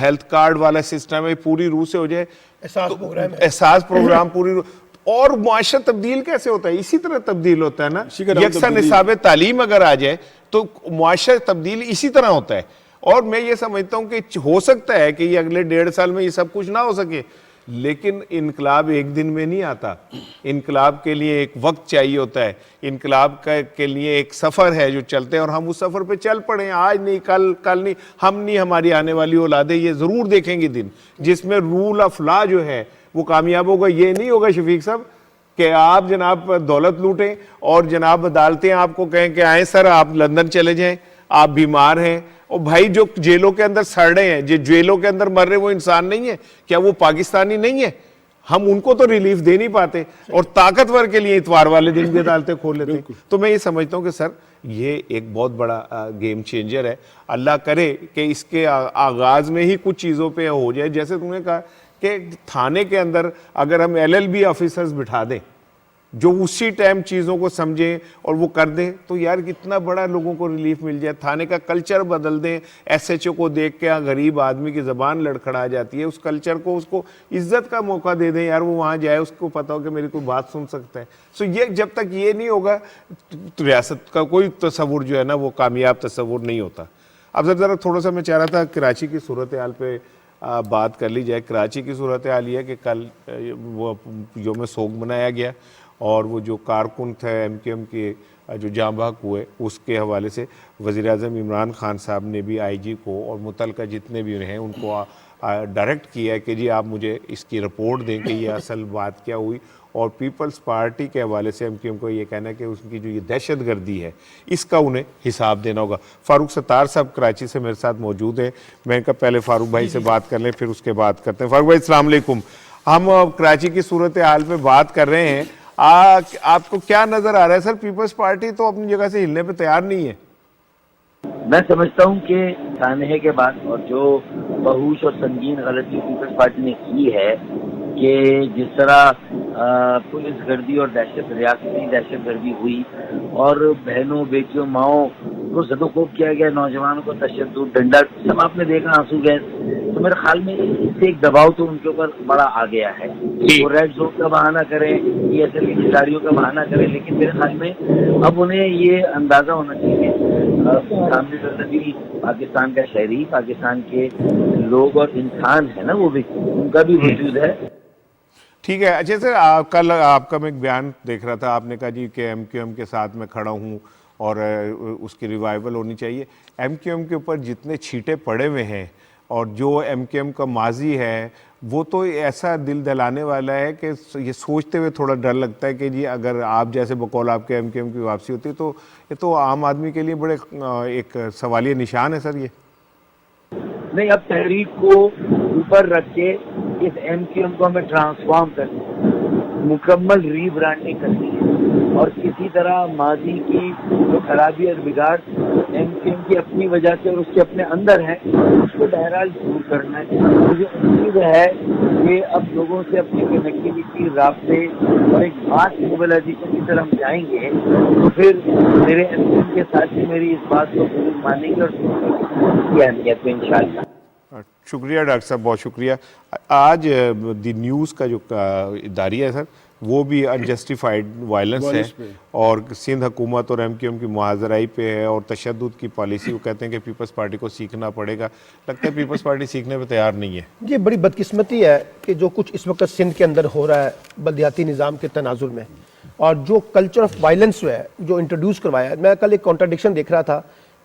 ہیلتھ کارڈ والا سسٹم ہے پوری روح سے ہو جائے, احساس پروگرام پوری روح, اور معاشرہ تبدیل کیسے ہوتا ہے؟ اسی طرح تبدیل ہوتا ہے نا. یکساں نصاب تعلیم اگر آ جائے تو معاشرہ تبدیل اسی طرح ہوتا ہے. اور میں یہ سمجھتا ہوں کہ ہو سکتا ہے کہ یہ اگلے 1.5 سال میں یہ سب کچھ نہ ہو سکے, لیکن انقلاب ایک دن میں نہیں آتا. انقلاب کے لیے ایک وقت چاہیے ہوتا ہے, انقلاب کے لیے ایک سفر ہے جو چلتے ہیں, اور ہم اس سفر پہ چل پڑے ہیں. آج نہیں, کل نہیں, ہم نہیں, ہماری آنے والی اولادیں یہ ضرور دیکھیں گے دن جس میں رول آف لا جو ہے وہ کامیاب ہوگا. یہ نہیں ہوگا شفیق صاحب کہ آپ جناب دولت لوٹیں اور جناب عدالتیں آپ کو کہیں کہ آئیں سر آپ لندن چلے جائیں, آپ بیمار ہیں. اور بھائی جو جیلوں کے اندر سڑ رہے ہیں, جو جیلوں کے اندر مر رہے وہ انسان نہیں ہے کیا؟ وہ پاکستانی نہیں ہے؟ ہم ان کو تو ریلیف دے نہیں پاتے, اور طاقتور کے لیے اتوار والے دن بھی عدالتیں کھول لیتے ہیں. تو میں یہ سمجھتا ہوں کہ سر یہ ایک بہت بڑا گیم چینجر ہے. اللہ کرے کہ اس کے آغاز میں ہی کچھ چیزوں پہ ہو جائے. جیسے تم نے کہا کہ تھانے کے اندر اگر ہم LLB آفیسرز بٹھا دیں جو اسی ٹائم چیزوں کو سمجھیں اور وہ کر دیں, تو یار کتنا بڑا لوگوں کو ریلیف مل جائے. تھانے کا کلچر بدل دیں, SHO کو دیکھ کے غریب آدمی کی زبان لڑکھڑا جاتی ہے, اس کلچر کو, اس کو عزت کا موقع دے دیں. یار وہ وہاں جائے, اس کو پتا ہو کہ میری کوئی بات سن سکتا ہے. سو یہ جب تک یہ نہیں ہوگا تو ریاست کا کوئی تصور جو ہے نا وہ کامیاب تصور نہیں ہوتا. اب ذرا تھوڑا سا میں چاہ رہا تھا کراچی کی صورتحال پہ بات کر لی جائے. کراچی کی صورتحال یہ ہے کہ کل وہ یوم سوگ منایا گیا, اور وہ جو کارکن تھے MKM کے جو جاں بحق ہوئے, اس کے حوالے سے وزیر اعظم عمران خان صاحب نے بھی IG کو اور متعلقہ جتنے بھی ہیں ان کو ڈائریکٹ کیا ہے کہ جی آپ مجھے اس کی رپورٹ دیں کہ یہ اصل بات کیا ہوئی. اور پیپلز پارٹی کے حوالے سے MKM کو یہ کہنا ہے کہ اس کی جو یہ دہشت گردی ہے اس کا انہیں حساب دینا ہوگا. فاروق ستار صاحب کراچی سے میرے ساتھ موجود ہیں. میں ان کا پہلے فاروق بھائی سے بات کر لیں پھر اس کے بعد کرتے ہیں. فاروق بھائی السلام علیکم. ہم کراچی کی صورتحال پہ بات کر رہے ہیں, آپ کو کیا نظر آ رہا ہے سر؟ پیپلز پارٹی تو اپنی جگہ سے ہلنے پہ تیار نہیں ہے. میں سمجھتا ہوں کہ سانحے کے بعد اور جو بہوش اور سنگین غلطی پیپلز پارٹی نے کی ہے کہ جس طرح پولیس گردی اور ریاستی دہشت گردی ہوئی اور بہنوں بیٹیوں ماؤں کو زد و کوب کیا گیا, نوجوانوں کو تشدد ڈنڈا سب آپ نے دیکھا, آنسو گیس, تو میرے خیال میں اس سے ایک دباؤ تو ان کے اوپر بڑا آ گیا ہے. وہ ریڈ زون کا بہانہ کریں, ESL کی کھلاڑیوں کا بہانہ کریں, لیکن میرے خیال میں اب انہیں یہ اندازہ ہونا چاہیے سامنے والا بھی پاکستان کا شہری، پاکستان کے لوگ اور انسان ہے نا، وہ بھی ان کا بھی وجود ہے. ٹھیک ہے. اچھا سر، کل آپ کا میں ایک بیان دیکھ رہا تھا، آپ نے کہا جی کہ ایم کیو ایم کے ساتھ میں کھڑا ہوں اور اس کی ریوائیول ہونی چاہیے. ایم کیو ایم کے اوپر جتنے چھیٹے پڑے ہوئے ہیں اور جو ایم کیو ایم کا ماضی ہے وہ تو ایسا دل دلانے والا ہے کہ یہ سوچتے ہوئے تھوڑا ڈر لگتا ہے کہ جی اگر آپ جیسے بقول آپ کے ایم کیو ایم کی واپسی ہوتی تو یہ تو عام آدمی کے لیے بڑے ایک سوالیہ نشان ہے سر. یہ نہیں، اب تحریک کو اوپر رکھ کے اس ایم کیو ایم کو ہمیں ٹرانسفارم کرنا، مکمل ری برانڈنگ کرنی ہے، اور کسی طرح ماضی کی جو خرابی اور بگاڑ ایم کیو ایم کی اپنی وجہ سے اور اس کے اپنے اندر ہے، اس کو بہرحال دور کرنا ہے. مجھے امید ہے کہ اب لوگوں سے اپنی کنیکٹیویٹی، رابطے اور ایک ماس موبلائزیشن کی طرف جائیں گے تو پھر میرے ایم کیو ایم کے ساتھی میری اس بات کو ضرور مانیں گے اور اس کی اہمیت کو انشاءاللہ. شکریہ ڈاکٹر صاحب، بہت شکریہ. آج دی نیوز کا جو اداریہ ہے سر وہ بھی انجسٹیفائڈ وائلنس ہے اور سندھ حکومت اور ایم کیو ایم کی معاذرائی پہ ہے اور تشدد کی پالیسی. وہ کہتے ہیں کہ پیپلز پارٹی کو سیکھنا پڑے گا. لگتا ہے پیپلز پارٹی سیکھنے پہ تیار نہیں ہے. یہ بڑی بدقسمتی ہے کہ جو کچھ اس وقت سندھ کے اندر ہو رہا ہے بلدیاتی نظام کے تناظر میں، اور جو کلچر آف وائلنس ہے جو انٹروڈیوس کروایا ہے. میں کل ایک کانٹرڈکشن دیکھ رہا تھا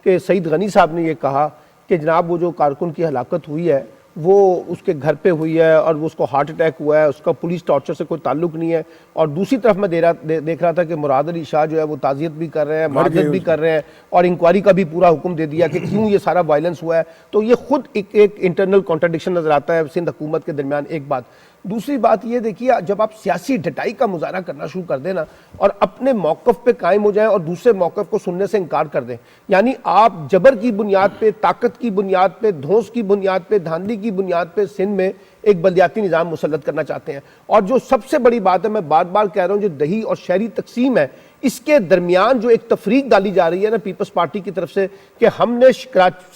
کہ سعید غنی صاحب نے یہ کہا کہ جناب وہ جو کارکن کی ہلاکت ہوئی ہے وہ اس کے گھر پہ ہوئی ہے اور اس کو ہارٹ اٹیک ہوا ہے، اس کا پولیس ٹارچر سے کوئی تعلق نہیں ہے. اور دوسری طرف میں دیکھ رہا تھا کہ مراد علی شاہ جو ہے وہ تعزیت بھی کر رہے ہیں، معذرت بھی کر رہے ہیں اور انکوائری کا بھی پورا حکم دے دیا کہ کیوں یہ سارا وائلنس ہوا ہے. تو یہ خود ایک انٹرنل کانٹرڈکشن نظر آتا ہے سندھ حکومت کے درمیان. ایک بات. دوسری بات یہ دیکھیے، جب آپ سیاسی ڈٹائی کا مظاہرہ کرنا شروع کر دیں نا اور اپنے موقف پہ قائم ہو جائیں اور دوسرے موقف کو سننے سے انکار کر دیں، یعنی آپ جبر کی بنیاد پہ، طاقت کی بنیاد پہ، دھونس کی بنیاد پہ، دھاندلی کی بنیاد پہ سندھ میں ایک بلدیاتی نظام مسلط کرنا چاہتے ہیں. اور جو سب سے بڑی بات ہے، میں بار بار کہہ رہا ہوں، جو دیہی اور شہری تقسیم ہے اس کے درمیان جو ایک تفریق ڈالی جا رہی ہے نا پیپلز پارٹی کی طرف سے کہ ہم نے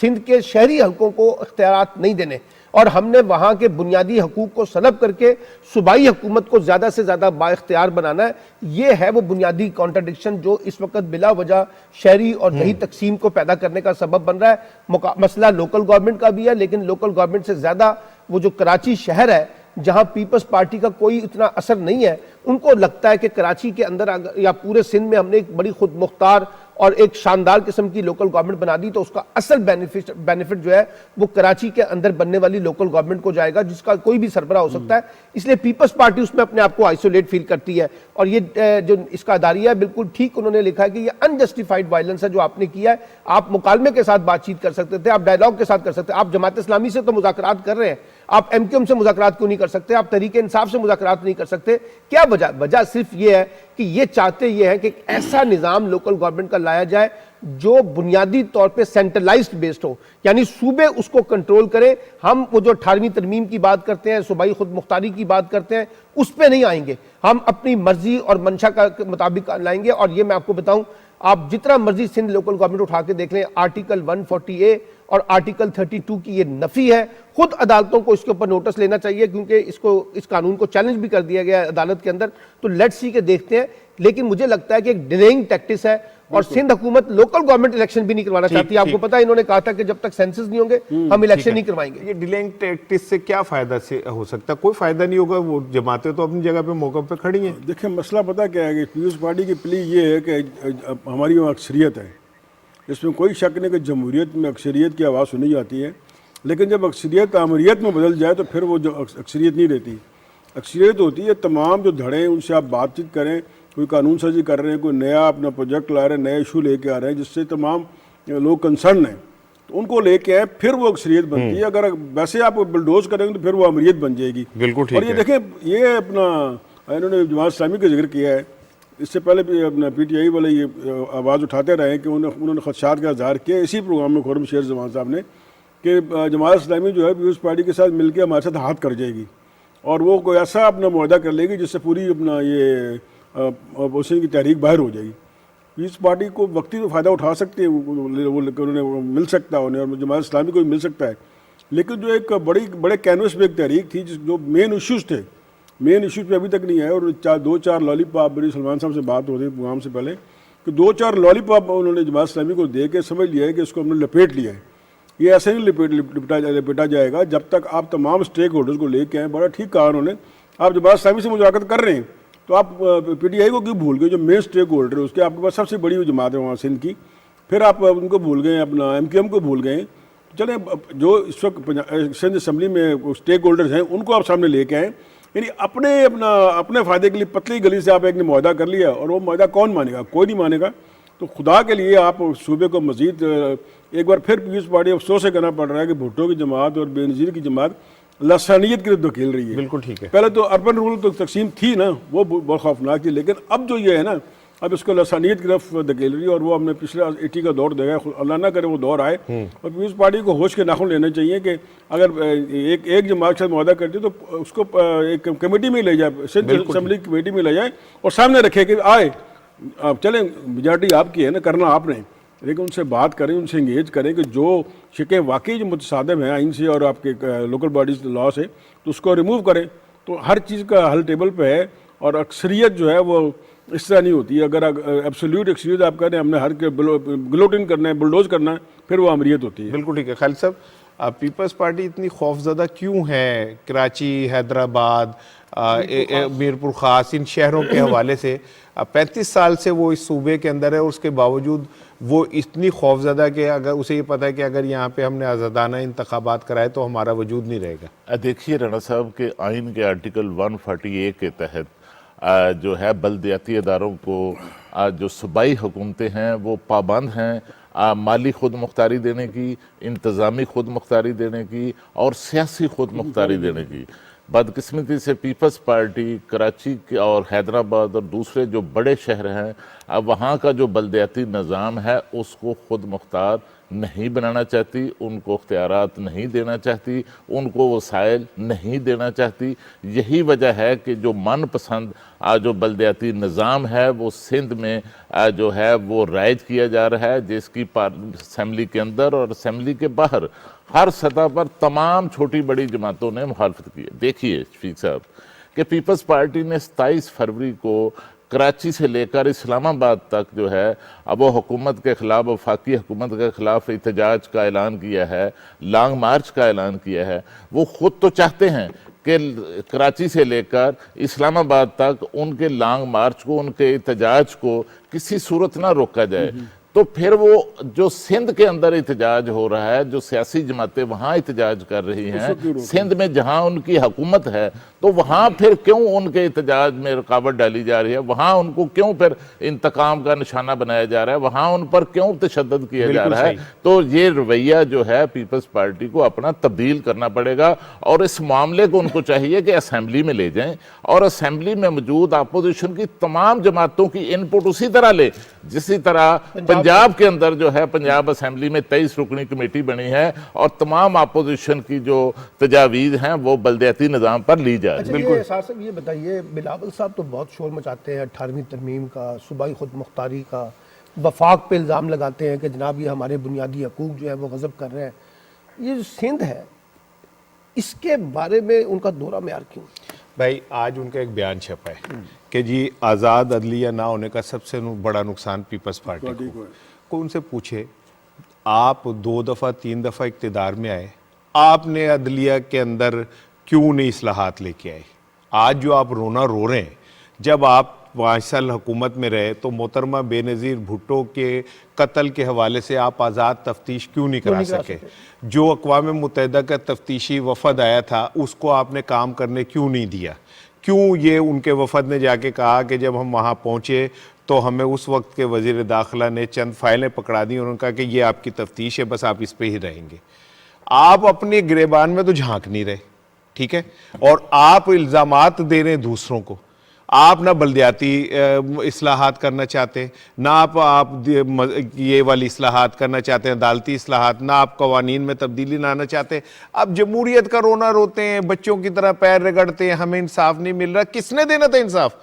سندھ کے شہری حلقوں کو اختیارات نہیں دینے اور ہم نے وہاں کے بنیادی حقوق کو سلب کر کے صوبائی حکومت کو زیادہ سے زیادہ با اختیار بنانا ہے. یہ ہے وہ بنیادی کانٹرڈکشن جو اس وقت بلا وجہ شہری اور دیہی تقسیم کو پیدا کرنے کا سبب بن رہا ہے. مسئلہ لوکل گورنمنٹ کا بھی ہے، لیکن لوکل گورنمنٹ سے زیادہ وہ جو کراچی شہر ہے جہاں پیپلز پارٹی کا کوئی اتنا اثر نہیں ہے، ان کو لگتا ہے کہ کراچی کے اندر یا پورے سندھ میں ہم نے ایک بڑی خود مختار اور ایک شاندار قسم کی لوکل گورنمنٹ بنا دی تو اس کا اصل بینیفٹ جو ہے وہ کراچی کے اندر بننے والی لوکل گورنمنٹ کو جائے گا جس کا کوئی بھی سربراہ ہو سکتا ہے. اس لیے پیپلز پارٹی اس میں اپنے آپ کو آئسولیٹ فیل کرتی ہے. اور یہ جو اس کا اداریہ ہے بالکل ٹھیک انہوں نے لکھا ہے کہ یہ انجسٹیفائڈ وائلنس ہے جو آپ نے کیا ہے. آپ مکالمے کے ساتھ بات چیت کر سکتے تھے، آپ ڈائلاگ کے ساتھ کر سکتے. آپ جماعت اسلامی سے تو مذاکرات کر رہے ہیں، آپ ایم کیو ایم سے مذاکرات کیوں نہیں کر سکتے؟ آپ تحریک انصاف سے مذاکرات نہیں کر سکتے؟ کیا وجہ صرف یہ ہے کہ یہ چاہتے یہ ہے کہ ایک ایسا نظام لوکل گورنمنٹ کا لایا جائے جو بنیادی طور پہ سینٹرلائزڈ بیسڈ ہو، یعنی صوبے اس کو کنٹرول کرے. ہم وہ جو 18ویں ترمیم کی بات کرتے ہیں، صوبائی خود مختاری کی بات کرتے ہیں، اس پہ نہیں آئیں گے. ہم اپنی مرضی اور منشا کا مطابق لائیں گے. اور یہ میں آپ کو بتاؤں، آپ جتنا مرضی سندھ لوکل گورنمنٹ اٹھا کے دیکھ لیں، آرٹیکل 140A اور آرٹیکل 32 کی یہ نفی ہے. خود عدالتوں کو اس کے اوپر نوٹس لینا چاہیے کیونکہ اس قانون کو چیلنج بھی کر دیا گیا ہے عدالت کے اندر. تو لیٹس سی کے دیکھتے ہیں. لیکن مجھے لگتا ہے کہ ایک ڈیلیئنگ ٹیکٹس ہے اور سندھ حکومت لوکل گورنمنٹ الیکشن بھی نہیں کروانا چاہتی. آپ کو پتا ہے انہوں نے کہا تھا کہ جب تک سینسس نہیں ہوں گے ہم الیکشن نہیں کروائیں گے. یہ ڈیلیئنگ ٹیکٹس سے کیا فائدہ ہو سکتا ہے؟ کوئی فائدہ نہیں ہوگا. وہ جماعتیں تو اپنی جگہ پہ موقع پہ کھڑی ہیں. دیکھیں مسئلہ پتہ کیا ہے کہ پیپلز پارٹی کی پلی یہ ہے کہ ہماری وہ اکثریت ہے، اس میں کوئی شک نہیں کہ جمہوریت میں اکثریت کی آواز سنی جاتی ہے، لیکن جب اکثریت آمریت میں بدل جائے تو پھر وہ جو اکثریت نہیں رہتی. اکثریت ہوتی ہے تمام جو دھڑے ہیں ان سے آپ بات چیت کریں، کوئی قانون سازی کر رہے ہیں، کوئی نیا اپنا پروجیکٹ لا رہے ہیں، نئے ایشو لے کے آ رہے ہیں جس سے تمام لوگ کنسرن ہیں، تو ان کو لے کے آئے پھر وہ اکثریت بنتی ہے. اگر ویسے آپ بلڈوز کریں گے تو پھر وہ امریت بن جائے گی. بالکل ٹھیک. اور یہ دیکھیں یہ اپنا انہوں نے جماعت اسلامی کا ذکر کیا ہے، اس سے پہلے بھی اپنا پی ٹی آئی والے یہ آواز اٹھاتے رہے کہ انہوں نے خدشات کا اظہار کیا اسی پروگرام میں خرم شیر زمان صاحب نے کہ جماعت اسلامی جو ہے پیپلز پارٹی کے ساتھ مل کے ہمارے ساتھ ہاتھ کر جائے گی اور وہ کوئی ایسا اپنا معاہدہ کر لے گی جس سے پوری اپنا یہ اپوزیشن کی تحریک باہر ہو جائے گی. پیپلز پارٹی کو وقتی تو فائدہ اٹھا سکتے ہیں، انہیں مل سکتا ہے انہیں، اور جماعت اسلامی کو بھی مل سکتا ہے، لیکن جو ایک بڑے کینوس میں ایک تحریک تھی جو مین ایشوز تھے، مین ایشوز پہ ابھی تک نہیں آئے. اور 2-4 لالی پاپ میری سلمان صاحب سے بات ہو رہی پروگرام سے پہلے کہ 2-4 لالی پاپ انہوں نے جماعت اسلامی کو دے کے سمجھ لیا ہے کہ اس کو ہم نے لپیٹ لیا ہے. یہ ایسے نہیں لپیٹا جائے گا جب تک آپ تمام اسٹیک ہولڈرز کو لے کے آئیں. بڑا ٹھیک کہا انہوں نے. آپ جماعت اسلامی سے مذاکرات کر رہے ہیں تو آپ پی ٹی آئی کو کیوں بھول گئے, جو مین اسٹیک ہولڈر ہے اس کے آپ کے پاس سب سے بڑی جماعت ہے وہاں سندھ کی, پھر آپ ان کو بھول گئے, اپنا ایم کیو ایم کو بھول گئے. چلیں جو اس وقت سندھ اسمبلی میں اسٹیک ہولڈرز ہیں ان کو آپ سامنے لے کے آئیں. یعنی اپنے فائدے کے لیے پتلی گلی سے آپ ایک نے معاہدہ کر لیا, اور وہ معاہدہ کون مانے گا؟ کوئی نہیں مانے گا. تو خدا کے لیے آپ صوبے کو مزید ایک بار پھر پیپلز پارٹی افسوس سے کرنا پڑ رہا ہے کہ بھٹو کی جماعت اور بے نظیر کی جماعت لسانیت کی طرف دھکیل رہی ہے. بالکل ٹھیک ہے. پہلے تو اربن رول تو تقسیم تھی نا, وہ بہت خوفناک تھی, لیکن اب جو یہ ہے نا, اب اس کو لسانیت کی طرف دھکیل رہی ہے. اور وہ ہم نے پچھلے 80 کا دور دیکھا ہے, اللہ نہ کرے وہ دور آئے. اور پیپلز پارٹی کو ہوش کے ناخن لینے چاہیے کہ اگر ایک جماعت کے ساتھ معاہدہ کرتی تو اس کو ایک کمیٹی میں لے جائے, سندھ اسمبلی کمیٹی میں لے جائے اور سامنے رکھے کہ آئے آپ چلیں, میجارٹی آپ کی ہے نا, کرنا آپ نے, لیکن ان سے بات کریں, ان سے انگیج کریں کہ جو شکیں واقعی جو متصادم ہیں آئین سے اور آپ کے لوکل باڈیز لا سے, تو اس کو ریموو کریں. تو ہر چیز کا حل ٹیبل پہ ہے. اور اکثریت جو ہے وہ اس طرح نہیں ہوتی ہے. اگر ایبسلیوٹ اکثریت آپ کہہ رہے ہیں ہم نے ہر کے گلوٹن کرنا ہے, بلڈوز کرنا ہے, پھر وہ امریت ہوتی ہے. بالکل ٹھیک ہے. خالد صاحب, پیپلز پارٹی اتنی خوفزدہ کیوں ہے کراچی, حیدرآباد, میرپور خاص, ان شہروں کے حوالے سے؟ 35 سال سے وہ اس صوبے کے اندر ہے, اور اس کے باوجود وہ اتنی خوفزدہ کہ اگر اسے یہ پتہ ہے کہ اگر یہاں پہ ہم نے آزادانہ انتخابات کرائے تو ہمارا وجود نہیں رہے گا. دیکھیے رانا صاحب کہ آئین کے آرٹیکل 148 کے تحت جو ہے بلدیاتی اداروں کو جو صوبائی حکومتیں ہیں وہ پابند ہیں مالی خود مختاری دینے کی, انتظامی خود مختاری دینے کی اور سیاسی خود مختاری دینے کی. بدقسمتی سے پیپلز پارٹی کراچی اور حیدرآباد اور دوسرے جو بڑے شہر ہیں, اب وہاں کا جو بلدیاتی نظام ہے اس کو خود مختار نہیں بنانا چاہتی, ان کو اختیارات نہیں دینا چاہتی, ان کو وسائل نہیں دینا چاہتی. یہی وجہ ہے کہ جو من پسند جو بلدیاتی نظام ہے وہ سندھ میں جو ہے وہ رائج کیا جا رہا ہے, جس کی اسمبلی کے اندر اور اسمبلی کے باہر ہر سطح پر تمام چھوٹی بڑی جماعتوں نے مخالفت کی ہے. دیکھیے شفیق صاحب کہ پیپلز پارٹی نے 27 فروری کو کراچی سے لے کر اسلام آباد تک جو ہے اب وہ حکومت کے خلاف, وفاقی حکومت کے خلاف احتجاج کا اعلان کیا ہے, لانگ مارچ کا اعلان کیا ہے. وہ خود تو چاہتے ہیں کہ کراچی سے لے کر اسلام آباد تک ان کے لانگ مارچ کو, ان کے احتجاج کو کسی صورت نہ روکا جائے. تو پھر وہ جو سندھ کے اندر احتجاج ہو رہا ہے, جو سیاسی جماعتیں وہاں احتجاج کر رہی ہیں سندھ میں جہاں ان کی حکومت ہے, تو وہاں پھر کیوں ان کے احتجاج میں رکاوٹ ڈالی جا رہی ہے؟ وہاں ان کو کیوں پھر انتقام کا نشانہ بنایا جا رہا ہے؟ وہاں ان پر کیوں تشدد کیا جا رہا ہے؟ تو یہ رویہ جو ہے پیپلز پارٹی کو اپنا تبدیل کرنا پڑے گا, اور اس معاملے کو ان کو چاہیے کہ اسمبلی میں لے جائیں, اور اسمبلی میں موجود اپوزیشن کی تمام جماعتوں کی ان پٹ اسی طرح لے جسی طرح پنجاب کے اندر جو ہے پنجاب اسمبلی میں 23 رکنی کمیٹی بنی ہے, اور تمام اپوزیشن کی جو تجاویز ہیں وہ بلدیاتی نظام پر لی جائے. بالکل. صاحب یہ بتائیے, بلاول صاحب تو بہت شور مچاتے ہیں 18ویں ترمیم کا, صوبائی خود مختاری کا, وفاق پہ الزام لگاتے ہیں کہ جناب یہ ہمارے بنیادی حقوق جو ہے وہ غصب کر رہے ہیں. یہ جو سندھ ہے اس کے بارے میں ان کا دورہ معیار کیوں؟ بھائی آج ان کا ایک بیان چھپا ہے کہ جی آزاد عدلیہ نہ ہونے کا سب سے بڑا نقصان پیپلز پارٹی کو ان سے پوچھے, آپ 2 دفعہ 3 دفعہ اقتدار میں آئے, آپ نے عدلیہ کے اندر کیوں نہیں اصلاحات لے کے آئے؟ آج جو آپ رونا رو رہے ہیں, جب آپ 5 سال حکومت میں رہے تو محترمہ بے نظیر بھٹو کے قتل کے حوالے سے آپ آزاد تفتیش کیوں نہیں کرا سکے؟ جو اقوام متحدہ کا تفتیشی وفد آیا تھا اس کو آپ نے کام کرنے کیوں نہیں دیا؟ کیوں یہ ان کے وفد نے جا کے کہا کہ جب ہم وہاں پہنچے تو ہمیں اس وقت کے وزیر داخلہ نے چند فائلیں پکڑا دی, انہوں نے کہا کہ یہ آپ کی تفتیش ہے, بس آپ اس پہ ہی رہیں گے. آپ اپنے گریبان میں تو جھانک نہیں رہے, ٹھیک ہے, اور آپ الزامات دے رہے ہیں دوسروں کو. آپ نہ بلدیاتی اصلاحات کرنا چاہتے, نہ آپ یہ والی اصلاحات کرنا چاہتے ہیں, عدالتی اصلاحات, نہ آپ قوانین میں تبدیلی لانا چاہتے. آپ جمہوریت کا رونا روتے ہیں, بچوں کی طرح پیر رگڑتے ہیں, ہمیں انصاف نہیں مل رہا. کس نے دینا تھا انصاف؟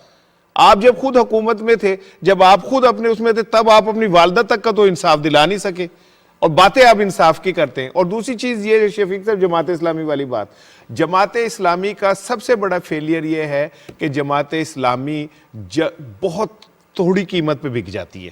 آپ جب خود حکومت میں تھے, جب آپ خود اپنے اس میں تھے, تب آپ اپنی والدہ تک کا تو انصاف دلا نہیں سکے, اور باتیں آپ انصاف کی کرتے ہیں. اور دوسری چیز یہ شفیق صاحب, جماعت اسلامی والی بات, جماعت اسلامی کا سب سے بڑا فیلئر یہ ہے کہ جماعت اسلامی بہت تھوڑی قیمت پہ بک جاتی ہے.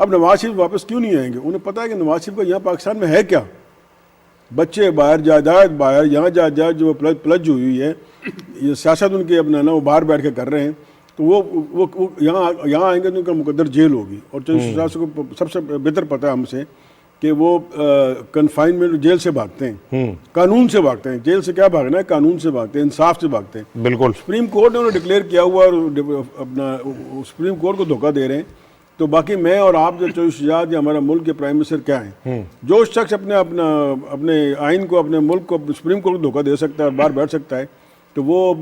اب نواز شریف واپس کیوں نہیں آئیں گے؟ انہیں پتہ ہے کہ نواز شریف کا یہاں پاکستان میں ہے کیا، بچے باہر، جائیداد باہر، یہاں جائیداد جو پلج ہوئی ہے، یہ سیاست ان کے اپنا نا وہ باہر بیٹھ کے کر رہے ہیں، تو وہ یہاں آئیں گے تو ان کا مقدر جیل ہوگی. اور چودھری شہزاد کو سب سے بہتر پتہ ہے ہم سے کہ وہ کنفائنمنٹ جیل سے بھاگتے ہیں، قانون سے بھاگتے ہیں. جیل سے کیا بھاگنا ہے، قانون سے بھاگتے ہیں، انصاف سے بھاگتے ہیں. بالکل. سپریم کورٹ نے انہیں ڈکلیئر کیا ہوا اور اپنا سپریم کورٹ کو دھوکہ دے رہے ہیں. تو باقی میں اور آپ جو چودھری شہزاد یا ہمارا ملک کے پرائم منسٹر کیا ہیں؟ جو شخص اپنے آئین کو، اپنے ملک کو، سپریم کورٹ کو دھوکہ دے سکتا ہے اور باہر بیٹھ سکتا ہے، تو وہ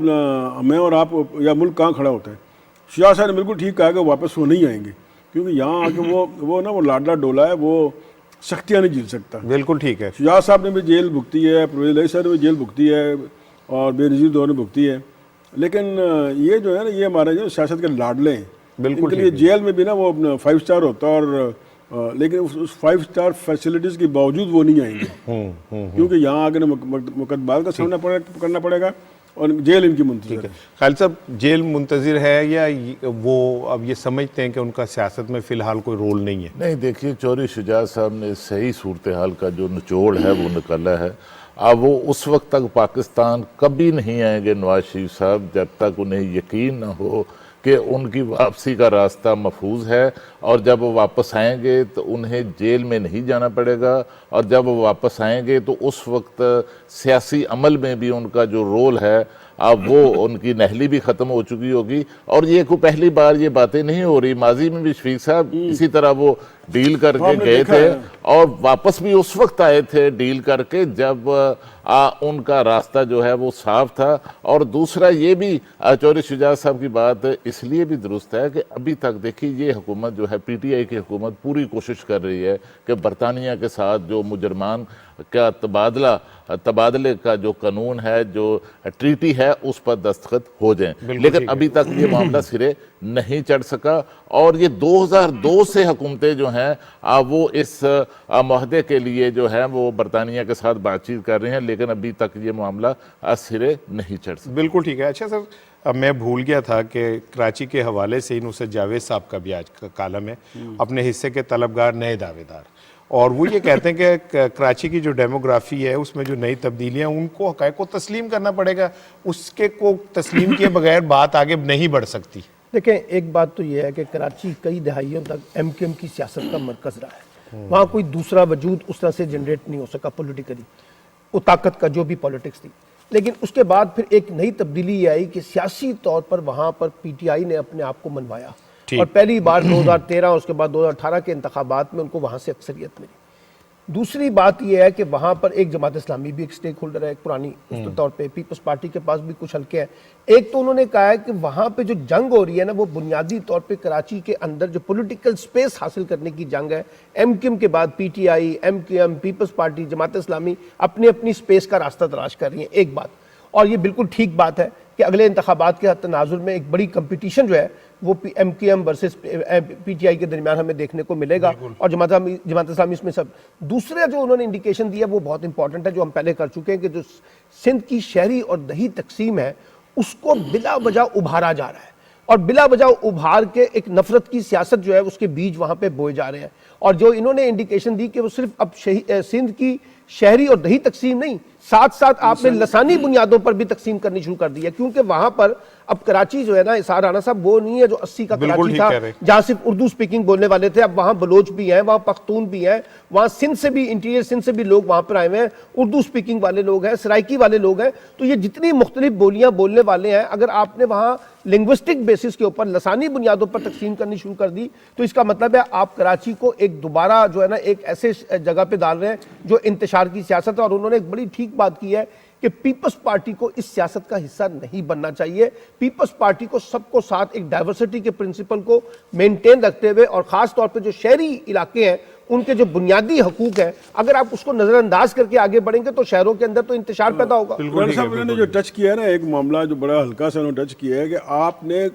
میں اور آپ یا ملک کہاں کھڑا ہوتا ہے؟ شہزاد صاحب نے بالکل ٹھیک کہا کہ واپس وہ نہیں آئیں گے، کیونکہ یہاں آ کے وہ لاڈلا ڈولا ہے، وہ سختیاں نہیں جھیل سکتا. بالکل ٹھیک ہے. شہزاد صاحب نے بھی جیل بھگتی ہے، پرویز الہی صاحب نے بھی جیل بھگتی ہے، اور بے نظیر دور نے بھگتی ہے. لیکن یہ جو ہے نا، یہ ہمارے جو سیاست کے لاڈلے ہیں، بالکل. ان کے لیے جیل میں بھی نا وہ 5 اسٹار ہوتا ہے، اور لیکن اس 5 اسٹار فیسلٹیز کے باوجود وہ نہیں آئیں گے، کیونکہ یہاں آ کے مقدمات کا سامنا کرنا پڑے گا اور جیل ان کی منتظر ہے. خالد صاحب، جیل منتظر ہے یا وہ اب یہ سمجھتے ہیں کہ ان کا سیاست میں فی الحال کوئی رول نہیں ہے؟ نہیں، دیکھیے چودھری شجاعت صاحب نے صحیح صورتحال کا جو نچوڑ ہے وہ نکالا ہے. اب وہ اس وقت تک پاکستان کبھی نہیں آئیں گے نواز شریف صاحب جب تک انہیں یقین نہ ہو کہ ان کی واپسی کا راستہ محفوظ ہے، اور جب وہ واپس آئیں گے تو انہیں جیل میں نہیں جانا پڑے گا، اور جب وہ واپس آئیں گے تو اس وقت سیاسی عمل میں بھی ان کا جو رول ہے اب وہ ان کی نہلی بھی ختم ہو چکی ہوگی. اور یہ کوئی پہلی بار یہ باتیں نہیں ہو رہی، ماضی میں بھی شفیق صاحب اسی طرح وہ ڈیل کر کے گئے تھے اور واپس بھی اس وقت آئے تھے ڈیل کر کے جب ان کا راستہ جو ہے وہ صاف تھا. اور دوسرا یہ بھی چودھری شجاعت صاحب کی بات اس لیے بھی درست ہے کہ ابھی تک دیکھیے یہ حکومت جو ہے پی ٹی آئی کی حکومت پوری کوشش کر رہی ہے کہ برطانیہ کے ساتھ جو مجرمان کا تبادلے کا جو قانون ہے، جو ٹریٹی ہے، اس پر دستخط ہو جائیں. لیکن ابھی تک یہ معاملہ سرے نہیں چڑھ سکا. اور یہ 2002 سے حکومتیں جو ہیں وہ اس معاہدے کے لیے جو ہے وہ برطانیہ کے ساتھ بات چیت کر رہے ہیں، لیکن ابھی تک یہ معاملہ سرے نہیں چڑھ سکا. بالکل ٹھیک ہے. اچھا سر، اب میں بھول گیا تھا کہ کراچی کے حوالے سے نصرت جاوید صاحب کا بھی آج کا کالم ہے، اپنے حصے کے طلبگار نئے دعوے دار، اور وہ یہ کہتے ہیں کہ کراچی کی جو ڈیموگرافی ہے اس میں جو نئی تبدیلیاں ان کو حقائق کو تسلیم کرنا پڑے گا، اس کے کو تسلیم کیے بغیر بات آگے نہیں بڑھ سکتی. دیکھیں، ایک بات تو یہ ہے کہ کراچی کئی دہائیوں تک ایم کیو ایم کی سیاست کا مرکز رہا ہے. وہاں کوئی دوسرا وجود اس طرح سے جنریٹ نہیں ہو سکا پولیٹیکلی، وہ طاقت کا جو بھی پالیٹکس تھی. لیکن اس کے بعد پھر ایک نئی تبدیلی یہ آئی کہ سیاسی طور پر وہاں پر پی ٹی آئی نے اپنے آپ کو منوایا، اور پہلی بار 2013 اس کے بعد 2018 کے انتخابات میں ان کو وہاں سے اکثریت ملی. دوسری بات یہ ہے کہ وہاں پر ایک جماعت اسلامی بھی ایک سٹیک ہولڈر ہے، ایک پرانی اس طور پہ پیپلز پارٹی کے پاس بھی کچھ حلقے ہیں. ایک تو انہوں نے کہا ہے کہ وہاں پہ جو جنگ ہو رہی ہے نا، وہ بنیادی طور پہ کراچی کے اندر جو پولیٹیکل سپیس حاصل کرنے کی جنگ ہے. ایم کیو ایم کے بعد P T I, M Q M, Peoples Party, Jamaat Islami اپنی اپنی سپیس کا راستہ تلاش کر رہی ہیں. ایک بات، اور یہ بالکل ٹھیک بات ہے کہ اگلے انتخابات کے تناظر میں ایک بڑی کمپٹیشن جو ہے وہ M Q M versus P T I کے درمیان ہمیں دیکھنے کو ملے گا، اور جماعت اسلامی اس میں سب. دوسرا جو انہوں نے انڈیکیشن دیا وہ بہت امپورٹنٹ ہے، جو ہم پہلے کر چکے ہیں، کہ جو سندھ کی شہری اور دیہی تقسیم ہے اس کو بلا وجہ ابھارا جا رہا ہے، اور بلا وجہ ابھار کے ایک نفرت کی سیاست جو ہے اس کے بیج وہاں پہ بوئے جا رہے ہیں. اور جو انہوں نے انڈیکیشن دی کہ وہ صرف اب سندھ کی شہری اور دیہی تقسیم نہیں، ساتھ ساتھ آپ نے لسانی بنیادوں پر بھی تقسیم کرنی شروع کر دی ہے. کیونکہ وہاں پر اب کراچی جو ہے نا، اسحاق رانا صاحب، وہ نہیں ہے جو 80 کا کراچی تھا جہاں صرف اردو سپیکنگ بولنے والے تھے. اب وہاں بلوچ بھی ہیں، وہاں پختون بھی ہیں، وہاں سندھ سے بھی، انٹیریئر سندھ سے بھی لوگ وہاں پر آئے ہوئے ہیں، اردو سپیکنگ والے لوگ ہیں، سرائکی والے لوگ ہیں. تو یہ جتنی مختلف بولیاں بولنے والے ہیں، اگر آپ نے وہاں لنگوسٹک بیسس کے اوپر لسانی بنیادوں پر تقسیم کرنی شروع کر دی تو اس کا مطلب ہے آپ کراچی کو ایک دوبارہ جو ہے نا ایک ایسے جگہ پہ ڈال رہے ہیں جو انتشار کی سیاست ہے. اور انہوں نے ایک بڑی ٹھیک بات کی ہے کہ پیپلز پارٹی کو اس سیاست کا حصہ نہیں بننا چاہیے. پیپلز پارٹی کو سب کو ساتھ ایک ڈائیورسٹی کے پرنسپل کو مینٹین رکھتے ہوئے، اور خاص طور پہ جو شہری علاقے ہیں ان کے جو بنیادی حقوق ہیں، اگر آپ اس کو نظر انداز کر کے آگے بڑھیں گے تو شہروں کے اندر تو انتشار پیدا ہوگا. انہوں نے جو ٹچ کیا ہے نا، ایک معاملہ جو بڑا ہلکا سا انہوں نے ٹچ کیا ہے کہ آپ نے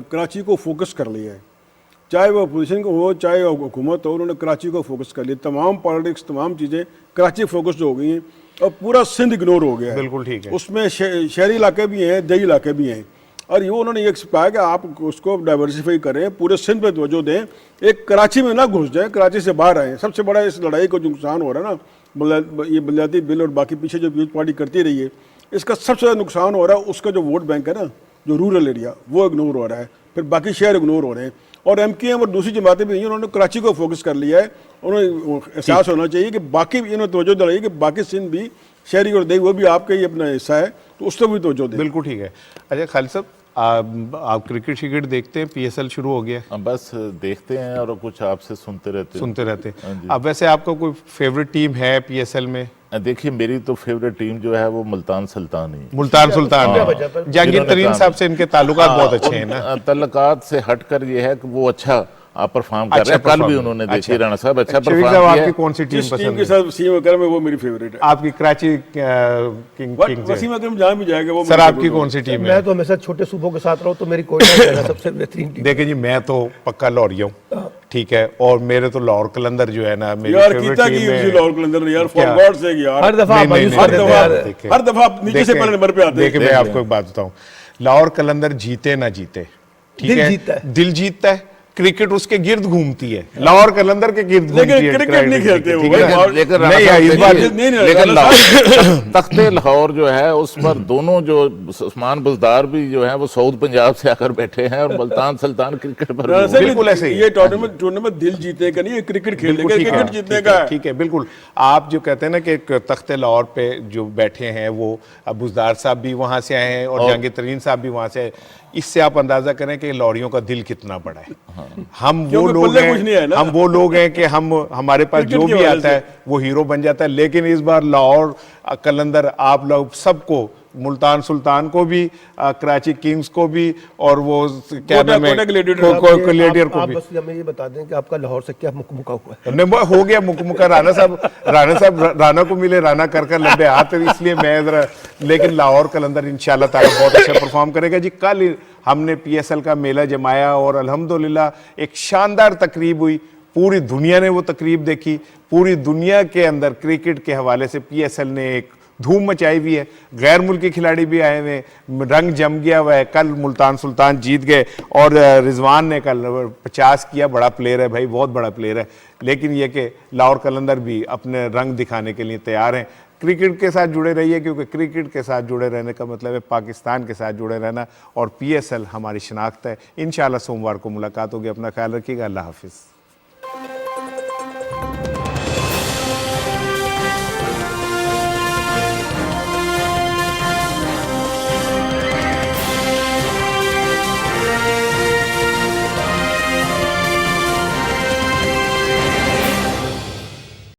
کراچی کو فوکس کر لیا ہے، چاہے وہ اپوزیشن کو ہو چاہے وہ حکومت ہو، انہوں نے کراچی کو فوکس کر لیا. تمام پالیٹکس، تمام چیزیں کراچی فوکس ہو گئی ہیں، اور پورا سندھ اگنور ہو گیا ہے. بالکل ٹھیک ہے. اس میں شہری علاقے بھی ہیں، دیہی علاقے بھی ہیں. اور یہ انہوں نے یہ کہا کہ آپ اس کو ڈائیورسیفائی کریں, پورے سندھ پہ توجہ دیں, ایک کراچی میں نہ گھس جائیں, کراچی سے باہر آئیں. سب سے بڑا اس لڑائی کو جو نقصان ہو رہا ہے نا, یہ بلدیاتی بل اور باقی پیچھے جو پیپلز پارٹی کرتی رہی ہے, اس کا سب سے زیادہ نقصان ہو رہا ہے اس کا جو ووٹ بینک ہے نا, جو رورل ایریا, وہ اگنور ہو رہا ہے, پھر باقی شہر اگنور ہو رہے ہیں. اور ایم کیو ایم اور دوسری جماعتیں بھی ہیں, انہوں نے کراچی کو فوکس کر لیا ہے. انہیں احساس ہونا چاہیے کہ باقی انہوں نے توجہ دلائی کہ باقی سندھ بھی, شہری اور دیہی, وہ بھی آپ کا ہی اپنا حصہ ہے, تو اس کو بھی توجہ دیں. بالکل ٹھیک ہے. اچھا خالد صاحب, آپ کرکٹ دیکھتے ہیں, پی ایس ایل شروع ہو گیا ہے, بس دیکھتے ہیں اور کچھ آپ سے سنتے رہتے ہیں. اب ویسے آپ کا کوئی فیوریٹ ٹیم ہے پی ایس ایل میں؟ دیکھیے میری تو فیوریٹ ٹیم جو ہے وہ ملتان سلطان ہی. ملتان سلطان جہانگیر ترین صاحب سے ان کے تعلقات بہت اچھے ہیں نا. تعلقات سے ہٹ کر یہ ہے کہ وہ اچھا پرفارم کر رہے ہیں. کل بھی انہوں نے دیکھی رانا صاحب اچھا شفیق پرفارم صاحب, کیا آپ ہے. کی کون سی ٹیم جس ٹیم پسند کے ہے؟ ساتھ وسیم اکرم ہے وہ میری فیوریٹ ہے. آپ کی کراچی کنگز وسیم ہے. اکرم جہاں بھی جائے گا وہ سر آپ کی کون سی ٹیم ہے؟ میں تو ہمیشہ چھوٹے صوبوں کے ساتھ رہا ہوں, تو میری کوئٹہ ہے سب سے بہترین ٹیم. دیکھیں جی, میں تو پکا لاہوری ہوں, ٹھیک ہے, اور میرے تو لاہور قلندر جو ہے نا میری یار فیوریٹ کیتا کی ٹیم ہے. لاہور قلندر نے یار, فار گاڈ سے یار, ہر دفعہ ہر دفعہ نیچے سے پہلے نمبر پہ آتے ہیں. دیکھیں میں آپ کو ایک بات بتاؤں, لاہور قلندر جیتے نہ جیتے, ٹھیک ہے, دل جیتتا ہے, کرکٹ اس کے گرد گھومتی ہے, لاہور قلندر کے گرد گھومتی ہے. لیکن کرکٹ نہیں کھیلتے وہ. لیکن تخت لاہور جو ہے اس پر دونوں جو عثمان بزدار بھی جو ہیں وہ سعود پنجاب سے آ کر بیٹھے ہیں, اور ملتان سلطان کرکٹ پر بالکل ایسے ہی. یہ ٹورنامنٹ دل جیتنے کا نہیں, یہ کرکٹ کھیلنے کا, کرکٹ جیتنے کا ہے. ٹھیک ہے, بالکل. آپ جو کہتے ہیں نا کہ تخت لاہور پہ جو بیٹھے ہیں وہ بزدار صاحب بھی وہاں سے آئے ہیں اور جہانگیر ترین صاحب بھی وہاں سے آئے, اس سے آپ اندازہ کریں کہ لاہوریوں کا دل کتنا بڑا ہے. ہم وہ لوگ ہیں کہ ہمارے پاس جو بھی آتا ہے وہ ہیرو بن جاتا ہے. لیکن اس بار لاہور قلندر آپ لوگ سب کو, ملتان سلطان کو بھی, کراچی کنگز کو بھی, اور وہ کیا نام ہے گلیڈیئر کو بھی. بس ہمیں یہ بتا دیں کہ آپ کا لاہور سے کیا مکمکا ہوا ہے؟ ہو گیا مکمکا. رانا کو ملے, رانا کر لمبے ہاتھ, اس لیے میں ذرا, لیکن لاہور قلندر انشاءاللہ تعالی بہت اچھا پرفارم کرے گا جی. کل ہم نے پی ایس ایل کا میلہ جمایا اور الحمدللہ ایک شاندار تقریب ہوئی, پوری دنیا نے وہ تقریب دیکھی. پوری دنیا کے اندر کرکٹ کے حوالے سے پی ایس ایل نے ایک دھوم مچائی ہوئی ہے. غیر ملکی کھلاڑی بھی آئے ہوئے, رنگ جم گیا ہوا ہے. کل ملتان سلطان جیت گئے, اور رضوان نے کل 50 کیا. بڑا پلیئر ہے بھائی, بہت بڑا پلیئر ہے. لیکن یہ کہ لاہور قلندر بھی اپنے رنگ دکھانے کے لیے تیار ہیں. کرکٹ کے ساتھ جڑے رہیے, کیونکہ کرکٹ کے ساتھ جڑے رہنے کا مطلب ہے پاکستان کے ساتھ جڑے رہنا, اور پی ایس ایل ہماری شناخت ہے. انشاءاللہ سوموار کو ملاقات ہوگی. اپنا خیال رکھیے گا. اللہ حافظ.